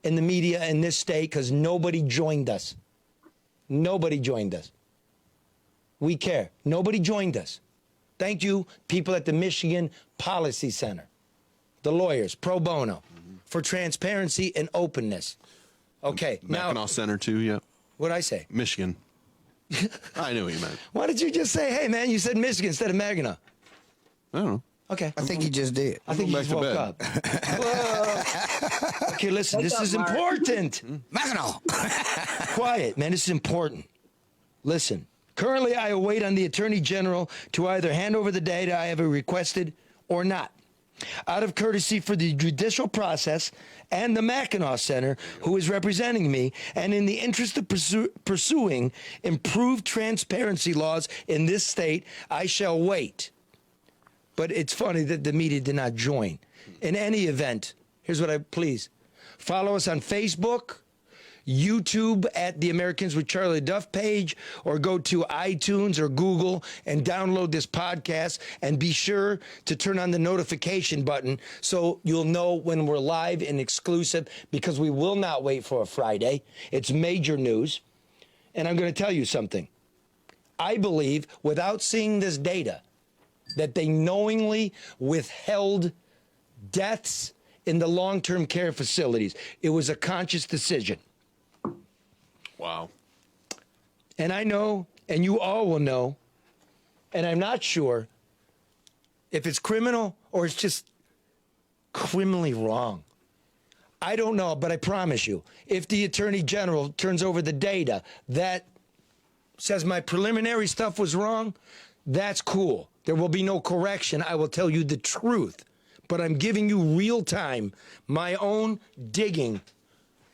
in the media in this state, because nobody joined us. Nobody joined us. We care. Nobody joined us. Thank you, people at the Michigan Policy Center. The lawyers, pro bono, for transparency and openness. Okay, now... Mackinac Center, too, yeah. What'd I say? Michigan. I knew what you meant. Why did you just say, hey, man, you said Michigan instead of Mackinac? I don't know. Okay. I think you just did. I think you just woke up. Okay, listen, this is important. Mackinac. Quiet, man, this is important. Listen, currently I await on the Attorney General to either hand over the data I have requested or not. Out of courtesy for the judicial process and the Mackinac Center, who is representing me, and in the interest of pursuing improved transparency laws in this state, I shall wait. But it's funny that the media did not join. In any event, here's what please. Follow us on Facebook, YouTube at the Americans with Charlie LeDuff page, or go to iTunes or Google and download this podcast, and be sure to turn on the notification button so you'll know when we're live and exclusive, because we will not wait for a Friday. It's major news. And I'm going to tell you something. I believe, without seeing this data, that they knowingly withheld deaths in the long-term care facilities. It was a conscious decision. Wow. And I know, and you all will know, and I'm not sure if it's criminal or it's just criminally wrong. I don't know, but I promise you, if the Attorney General turns over the data that says my preliminary stuff was wrong, that's cool. There will be no correction. I will tell you the truth. But I'm giving you real time. My own digging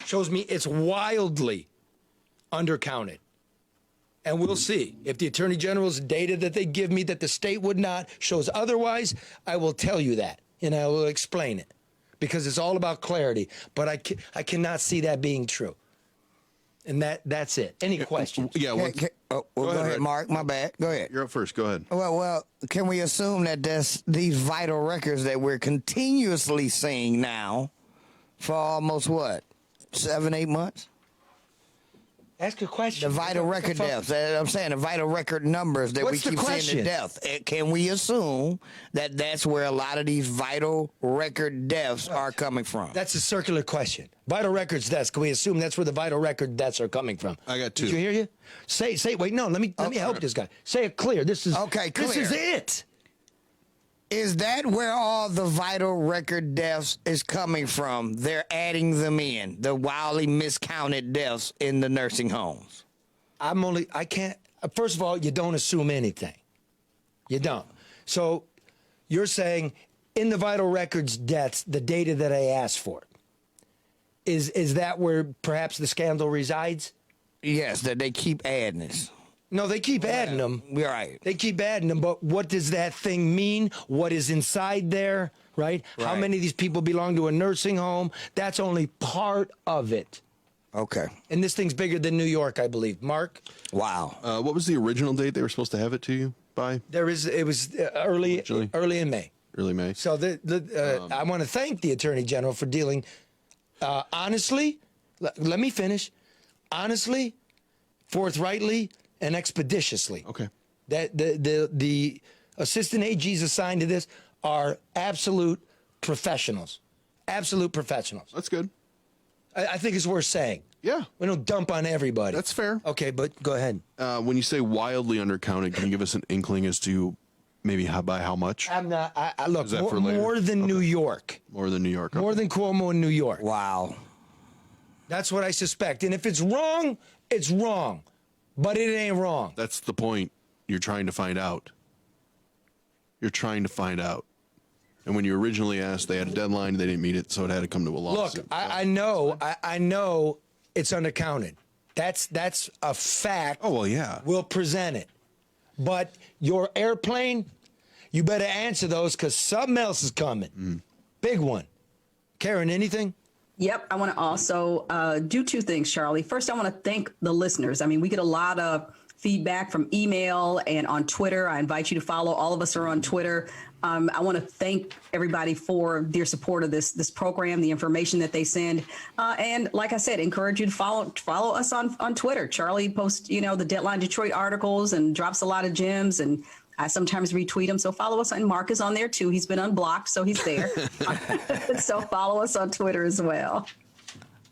shows me it's wildly undercounted. And we'll see. If the Attorney General's data that they give me that the state would not shows otherwise, I will tell you that. And I will explain it. Because it's all about clarity. But I cannot see that being true. And that's it. Any questions? Yeah. Go ahead, Mark. My bad. Go ahead. You're up first. Go ahead. Well, can we assume that these vital records that we're continuously seeing now for almost, 7-8 months? Ask a question. The vital record deaths. I'm saying the vital record numbers that What's we the keep seeing question? the death. Can we assume that that's where a lot of these vital record deaths are coming from? That's a circular question. Vital records deaths. Can we assume that's where the vital record deaths are coming from? I got two. Did you hear you? Say. Wait, no. Let me help this guy. Say it clear. This is Okay, This clear. is it. Is that where all the vital record deaths is coming from? They're adding them in, the wildly miscounted deaths in the nursing homes. I can't. First of all, you don't assume anything. You don't. So you're saying in the vital records deaths, the data that I asked for, is that where perhaps the scandal resides? Yes, that they keep adding this. No, they keep adding them. You're right. They keep adding them, but what does that thing mean? What is inside there, right? How many of these people belong to a nursing home? That's only part of it. Okay. And this thing's bigger than New York, I believe. Mark? Wow. What was the original date they were supposed to have it to you by? It was early in May. Early May. So I want to thank the Attorney General for dealing honestly, let me finish, honestly, forthrightly, and expeditiously. Okay. That the assistant AGs assigned to this are absolute professionals. Absolute professionals. That's good. I think it's worth saying. Yeah. We don't dump on everybody. That's fair. Okay, but go ahead. When you say wildly undercounted, can you give us an inkling as to maybe by how much? I'm not. I look Is that for later? more than New York. More than New York. More than Cuomo in New York. Wow. That's what I suspect. And if it's wrong, it's wrong. But it ain't wrong. That's the point. You're trying to find out. You're trying to find out. And when you originally asked, they had a deadline, they didn't meet it, so it had to come to a lawsuit. Look, I know it's undercounted. That's a fact. Oh, well, yeah. We'll present it. But your airplane, you better answer those because something else is coming. Big one. Karen, anything? Yep. I want to also do two things, Charlie. First, I want to thank the listeners. I mean, we get a lot of feedback from email and on Twitter. I invite you to follow. All of us are on Twitter. I want to thank everybody for their support of this program, the information that they send. And like I said, encourage you to follow us on Twitter. Charlie posts, the Deadline Detroit articles and drops a lot of gems, and I sometimes retweet them. So follow us, and Mark is on there too. He's been unblocked, so he's there. So follow us on Twitter as well.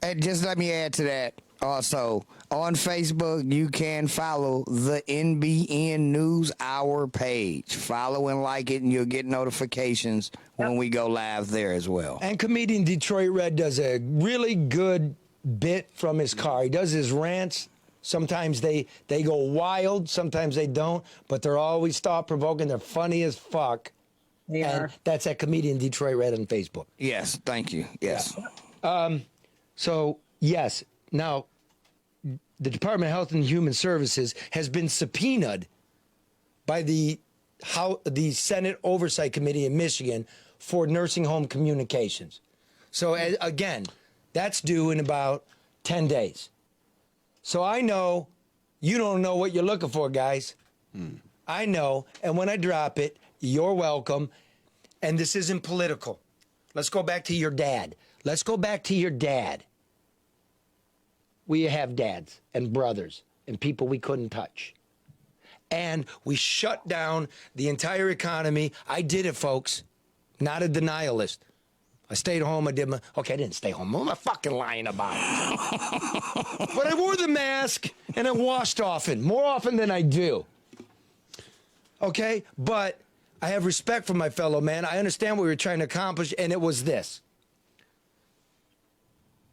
And just let me add to that. Also, on Facebook, you can follow the NBN News Hour page. Follow and like it, and you'll get notifications when we go live there as well. And comedian Detroit Red does a really good bit from his car. He does his rants. Sometimes they go wild, sometimes they don't, but they're always thought-provoking. They're funny as fuck. They are. That's at comedian Detroit Red on Facebook. Yes, thank you. Yes. So, yes. Now, the Department of Health and Human Services has been subpoenaed by the Senate Oversight Committee in Michigan for nursing home communications. So, again, that's due in about 10 days. So I know you don't know what you're looking for, guys. I know. And when I drop it, you're welcome. And this isn't political. Let's go back to your dad. We have dads and brothers and people we couldn't touch. And we shut down the entire economy. I did it, folks. Not a denialist. I stayed home. I didn't stay home. What am I fucking lying about? But I wore the mask and I washed often, more often than I do. Okay? But I have respect for my fellow man. I understand what we were trying to accomplish, and it was this.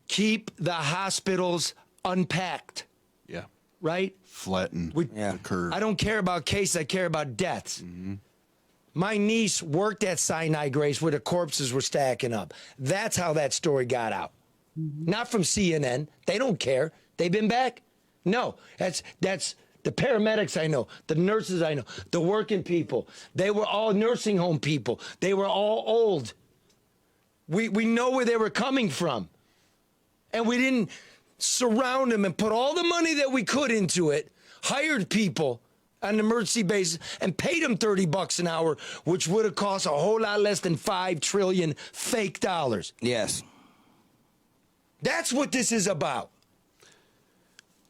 Keep the hospitals unpacked. Yeah. Right? Flatten the curve. I don't care about cases. I care about deaths. My niece worked at Sinai Grace where the corpses were stacking up. That's how that story got out. Not from CNN. They don't care. They've been back? No. That's the paramedics I know, the nurses I know, the working people. They were all nursing home people. They were all old. We know where they were coming from. And we didn't surround them and put all the money that we could into it, hired people on an emergency basis, and paid them $30 an hour, which would have cost a whole lot less than $5 trillion fake dollars. Yes. That's what this is about.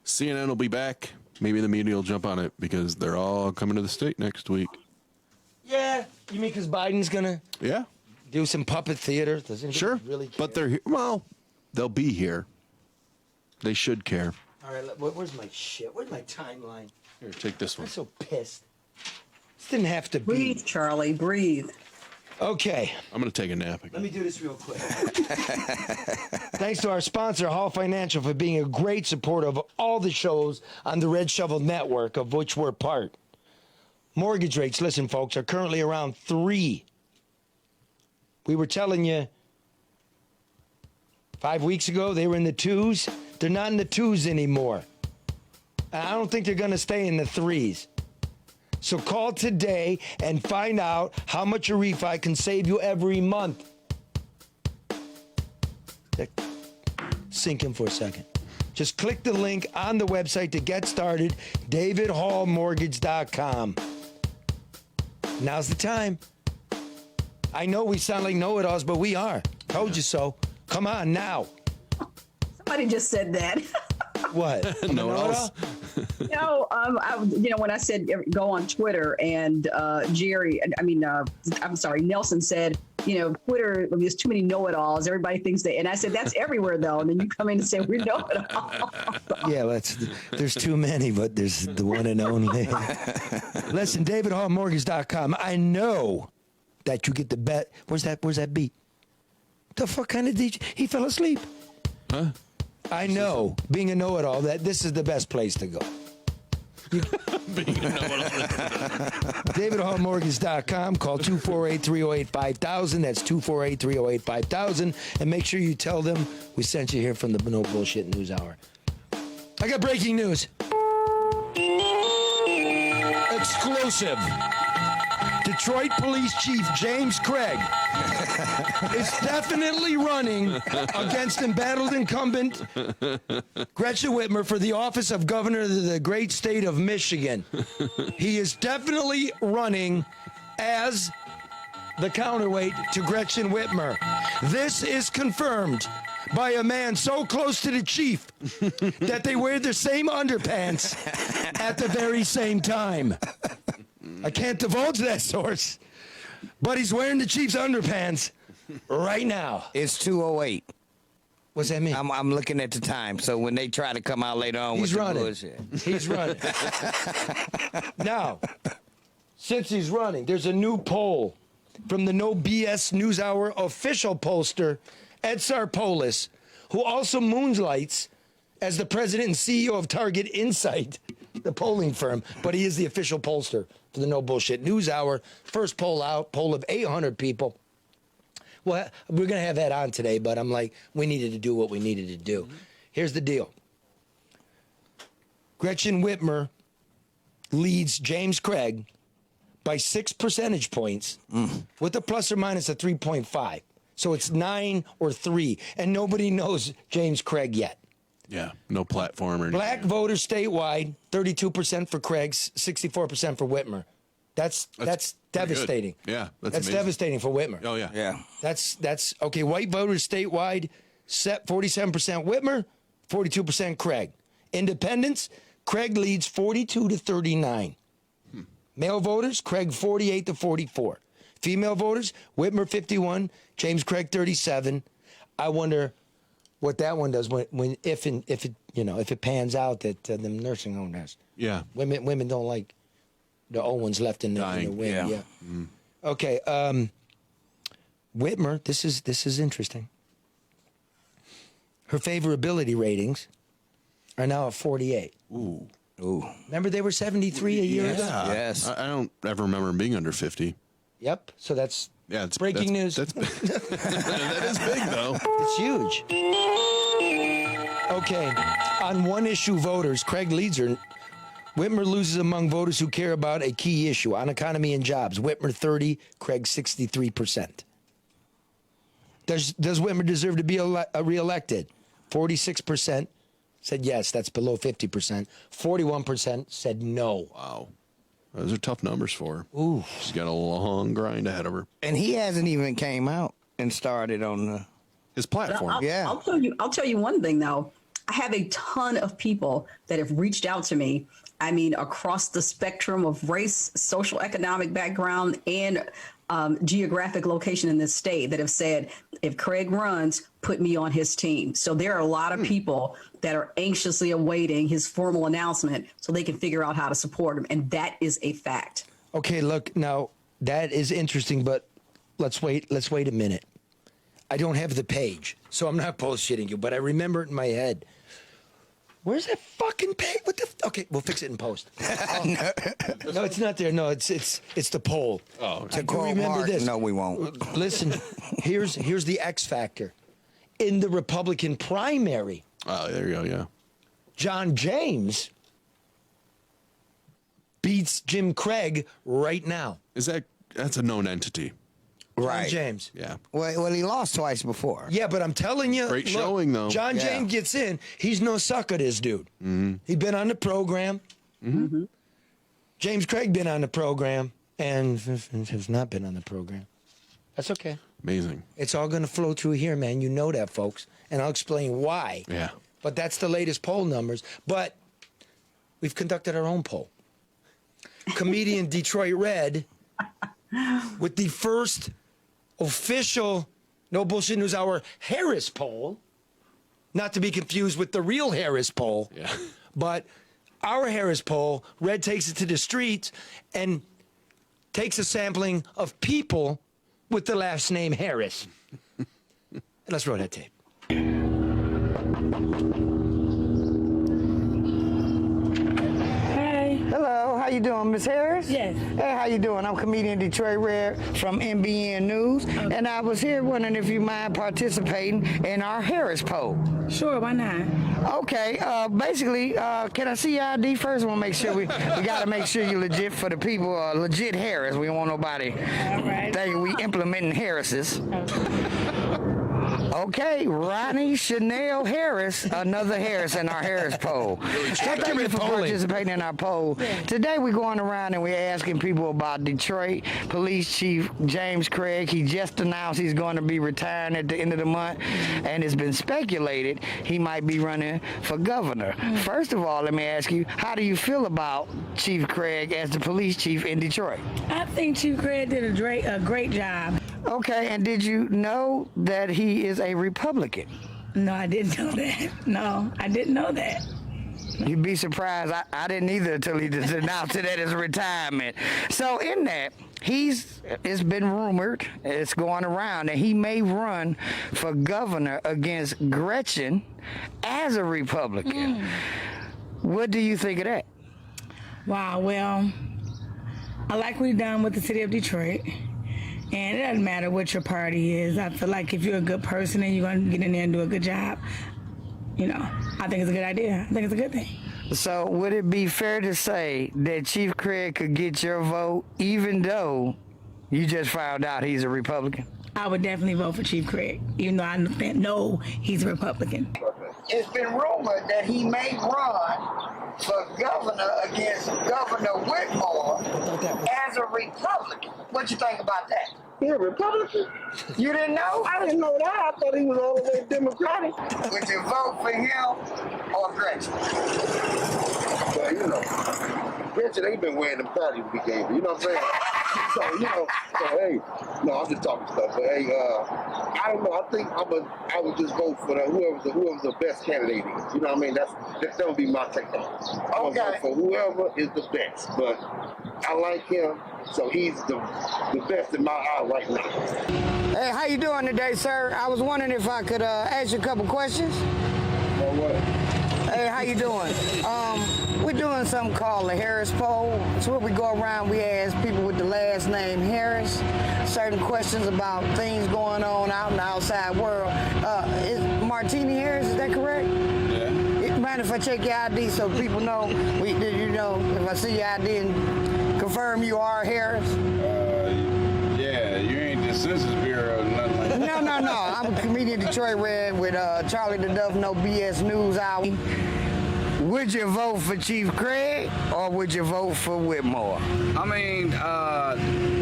CNN will be back. Maybe the media will jump on it because they're all coming to the state next week. Yeah, you mean because Biden's gonna do some puppet theater? Doesn't he really care? But they're they'll be here. They should care. All right, where's my shit? Where's my timeline? Here, take this one. I'm so pissed. This didn't have to be. Breathe, Charlie, breathe. Okay. I'm going to take a nap again. Let me do this real quick. Thanks to our sponsor, Hall Financial, for being a great supporter of all the shows on the Red Shovel Network, of which we're part. Mortgage rates, listen, folks, are currently around 3. We were telling you 5 weeks ago they were in the 2s. They're not in the 2s anymore. And I don't think they're going to stay in the 3s. So call today and find out how much a refi can save you every month. Sink in for a second. Just click the link on the website to get started, davidhallmortgage.com. Now's the time. I know we sound like know-it-alls, but we are. Told you so. Come on now. Somebody just said that. What? Know-it-alls? When I said go on Twitter and Nelson said, Twitter, there's too many know-it-alls. Everybody thinks that. And I said, that's everywhere, though. And then you come in and say, we know-it-all. Yeah, there's too many, but there's the one and only. Listen, davidhallmortgage.com. I know that you get the bet. Where's that beat? The fuck kind of DJ? He fell asleep. Huh? I know, being a know-it-all, that this is the best place to go. DavidHallMortgage.com. Call 248-308-5000. That's 248-308-5000. And make sure you tell them we sent you here from the No Bullshit News Hour. I got breaking news. Exclusive. Detroit Police Chief James Craig is definitely running against embattled incumbent Gretchen Whitmer for the office of governor of the great state of Michigan. He is definitely running as the counterweight to Gretchen Whitmer. This is confirmed by a man so close to the chief that they wear the same underpants at the very same time. I can't divulge that source, but he's wearing the Chiefs underpants right now. It's 2:08. What's that mean? I'm looking at the time, so when they try to come out later on He's with running. the bullshit. He's running. Now, since he's running, there's a new poll from the No BS Newshour official pollster, Ed Sarpolis, who also moonlights as the president and CEO of Target Insight, the polling firm, but he is the official pollster for the No Bullshit News Hour. First poll out, poll of 800 people. Well, we're going to have that on today, but I'm like, we needed to do what we needed to do. Mm-hmm. Here's the deal. Gretchen Whitmer leads James Craig by 6 percentage points with a plus or minus of 3.5. So it's 9 or 3, and nobody knows James Craig yet. Yeah, no platform or anything. Black voters statewide, 32% for Craig, 64% for Whitmer. That's devastating. Good. Yeah, that's amazing. Devastating for Whitmer. Oh yeah, Yeah. That's okay. White voters statewide, 47% Whitmer, 42% Craig. Independents, Craig leads 42-39. Male voters, Craig 48-44. Female voters, Whitmer 51, James Craig 37. I wonder what that one does if it pans out that the nursing home has. Yeah. Women don't like the old ones left in the wind. Yeah. Okay. Whitmer, this is interesting. Her favorability ratings are now at 48. Ooh. Remember they were 73 a year ago? Yes. I don't ever remember him being under 50. Yep. So that's it's breaking news. That is big, though. It's huge. Okay. On one issue voters, Craig leads her. Whitmer loses among voters who care about a key issue on economy and jobs. Whitmer 30, Craig 63%. Does Whitmer deserve to be reelected? 46% said yes, that's below 50%. 41% said no. Wow. Those are tough numbers for her. Ooh. She's got a long grind ahead of her. And he hasn't even came out and started on his platform. I'll tell you one thing though. I have a ton of people that have reached out to me. I mean, across the spectrum of race, social, economic background, and geographic location in this state that have said, if Craig runs, put me on his team. So there are a lot of people that are anxiously awaiting his formal announcement so they can figure out how to support him. And that is a fact. Okay, look, now that is interesting, but let's wait a minute. I don't have the page, so I'm not bullshitting you, but I remember it in my head. Where's that fucking page? What the? Okay, we'll fix it in post. No, it's not there. No, it's the poll. Oh, to quote remember Mark, this. no, we won't. Listen, here's the X factor. In the Republican primary, oh, there you go. Yeah. John James beats Jim Craig right now. That's a known entity? Right. John James. Yeah. Well, he lost twice before. Yeah, but I'm telling you. Great showing, though. John Yeah. James gets in. He's no sucker, this dude. Mm-hmm. He's been on the program. Mm-hmm. James Craig been on the program and has not been on the program. That's okay. Amazing. It's all going to flow through here, man. You know that, folks. And I'll explain why. Yeah. But that's the latest poll numbers. But we've conducted our own poll. Comedian Detroit Red with the first official No Bullshit News Hour Harris poll, not to be confused with the real Harris poll, Yeah. but our Harris poll, Red takes it to the streets and takes a sampling of people with the last name Harris. Let's roll that tape. Hello, how you doing, Miss Harris? Yes. Hey, how you doing? I'm comedian Detroit Red from NBN News, and I was here wondering if you mind participating in our Harris poll. Sure, why not? Okay, basically, can I see your ID first? I want to make sure we got to make sure you're legit for the people, legit Harris. We don't want nobody thinking we implementing Harrises. Okay, Ronnie Chanel Harris, another Harris in our Harris poll. Thank you for participating in our poll. Today we're going around and we're asking people about Detroit Police Chief James Craig. He just announced he's going to be retiring at the end of the month, and it's been speculated he might be running for governor. First of all, let me ask you, how do you feel about Chief Craig as the police chief in Detroit? I think Chief Craig did a great job. Okay, and did you know that he is a Republican? No, I didn't know that. No, I didn't know that. You'd be surprised. I didn't either until he just announced it at his retirement. So in that, it's been rumored, it's going around, that he may run for governor against Gretchen as a Republican. What do you think of that? Wow, well, I like what he's done with the city of Detroit. And it doesn't matter what your party is. I feel like if you're a good person and you're going to get in there and do a good job, I think it's a good idea. I think it's a good thing. So would it be fair to say that Chief Craig could get your vote even though you just found out he's a Republican? I would definitely vote for Chief Craig, even though I know he's a Republican. It's been rumored that he may run for governor against Governor Whitmer as a Republican. What you think about that? He's a Republican? You didn't know? I didn't know that. I thought he was all the way Democratic. Would you vote for him or Gretchen? Well, Gretchen ain't been wearing them patties we gave her. You know what I'm saying? so hey, no, I'm just talking stuff. But hey, I don't know. I think I would just vote for whoever's the best candidate is. You know what I mean? That would be my take on it. I would vote for whoever is the best. But I like him, so he's the best in my eye right now. Hey, how you doing today, sir? I was wondering if I could ask you a couple questions. Or what? Hey, how you doing? We're doing something called the Harris poll. It's where we go around, we ask people with the last name Harris certain questions about things going on out in the outside world. Is Martini Harris, is that correct? Yeah. Mind if I check your ID so people know, if I see your ID and confirm you are Harris? Yeah, you ain't the Census Bureau or nothing like that. No. I'm a comedian Detroit Red with Charlie LeDuff, No BS Newshour. Would you vote for Chief Craig or would you vote for Whitmer? I mean,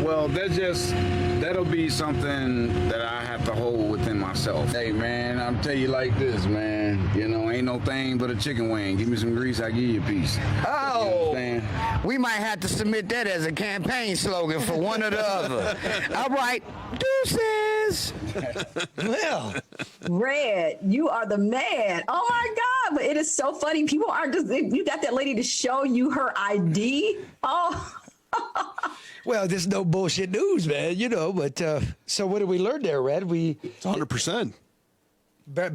Well, that'll be something that I have to hold within myself. Hey, man, I'm tell you like this, man. You know, ain't no thing but a chicken wing. Give me some grease, I give you a piece. Oh, we might have to submit that as a campaign slogan for one or the other. All right, deuces. Well, Red, you are the man. Oh my God, but it is so funny. People aren't just, you got that lady to show you her ID. Oh. well, this is no bullshit news, man, you know, but so what did we learn there, Red? It's 100%.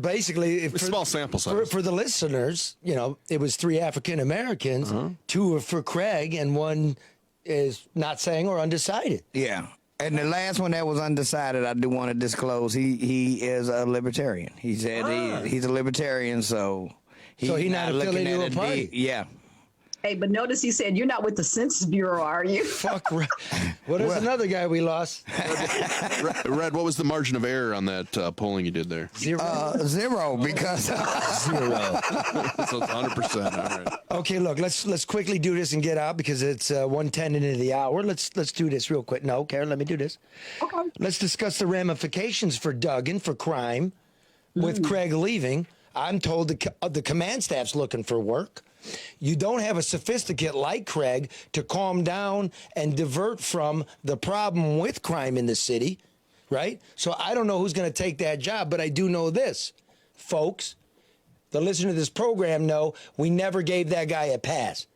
Basically, It's small sample size. For the listeners, you know, it was 3 African Americans, 2 are for Craig, and 1 is not saying or undecided. Yeah. And the last one that was undecided, I do want to disclose, he is a libertarian. He said he's a libertarian, so he's not looking affiliated at with a party. Yeah. Hey, but notice he said, you're not with the Census Bureau, are you? Fuck. What is another guy we lost? Red, what was the margin of error on that polling you did there? 0. 0 because 0. So it's 100%. All right. Okay, look, let's quickly do this and get out because it's 1:10 into the hour. Let's do this real quick. No, Karen, let me do this. Okay. Let's discuss the ramifications for Duggan for crime with Craig leaving. I'm told the command staff's looking for work. You don't have a sophisticate like Craig to calm down and divert from the problem with crime in the city, right? So I don't know who's going to take that job, but I do know this, folks. The listeners to this program know we never gave that guy a pass.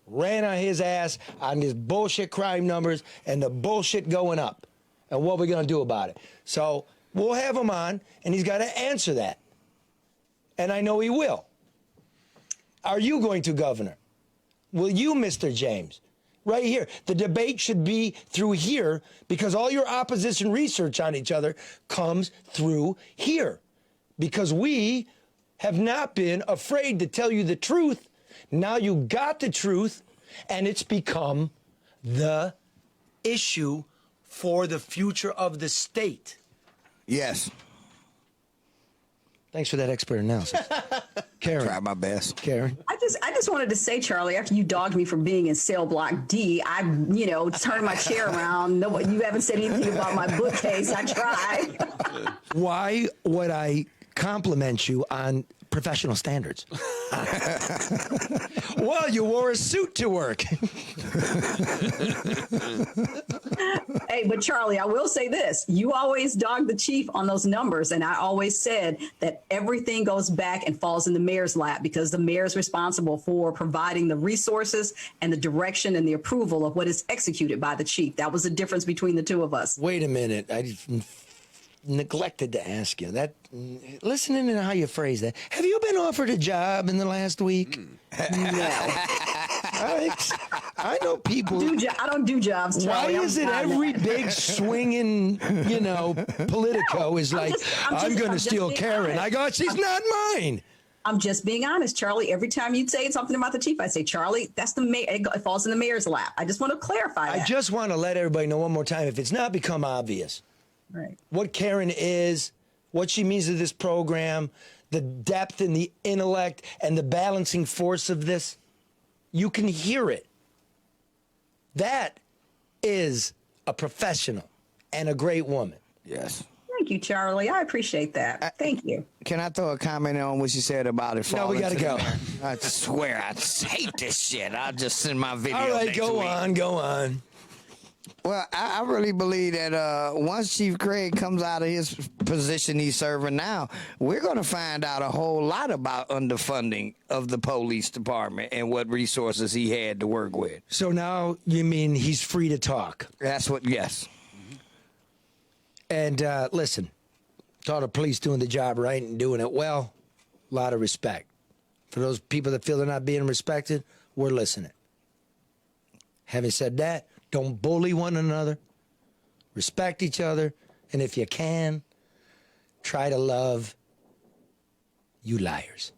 Ran on his ass on his bullshit crime numbers and the bullshit going up. And what are we going to do about it? So we'll have him on, and he's got to answer that. And I know he will. Are you going to, Governor? Will you, Mr. James? Right here. The debate should be through here because all your opposition research on each other comes through here. Because we have not been afraid to tell you the truth. Now you got the truth, and it's become the issue for the future of the state. Yes. Thanks for that expert analysis. Karen. Try my best. Karen. I just wanted to say, Charlie, after you dogged me for being in cell block D, I, turned my chair around. No, you haven't said anything about my bookcase. I tried. Why would I compliment you on professional standards? Well, you wore a suit to work. Hey, but Charlie, I will say this. You always dogged the chief on those numbers, and I always said that everything goes back and falls in the mayor's lap because the mayor is responsible for providing the resources and the direction and the approval of what is executed by the chief. That was the difference between the two of us. Wait a minute. I neglected to ask you that. Listening to how you phrase that, have you been offered a job in the last week? No. I know people. I don't do jobs, Charlie. Why is it every big swinging, Politico is like, I'm going to steal Karen. I go, she's not mine. I'm just being honest, Charlie. Every time you say something about the chief, I say, Charlie, that's the mayor. It falls in the mayor's lap. I just want to clarify that. I just want to let everybody know one more time, if it's not become obvious, right, what Karen is, what she means to this program, the depth and the intellect and the balancing force of this, you can hear it. That is a professional and a great woman. Yes. Thank you, Charlie. I appreciate that. Thank you. Can I throw a comment on what you said about it? No, we got to go. I swear, I hate this shit. I'll just send my video. All right, next go week. on. Well, I really believe that once Chief Craig comes out of his position he's serving now, we're going to find out a whole lot about underfunding of the police department and what resources he had to work with. So now you mean he's free to talk? Yes. And listen, to all the police doing the job right and doing it well, a lot of respect. For those people that feel they're not being respected, we're listening. Having said that, don't bully one another. Respect each other. And if you can, try to love you liars.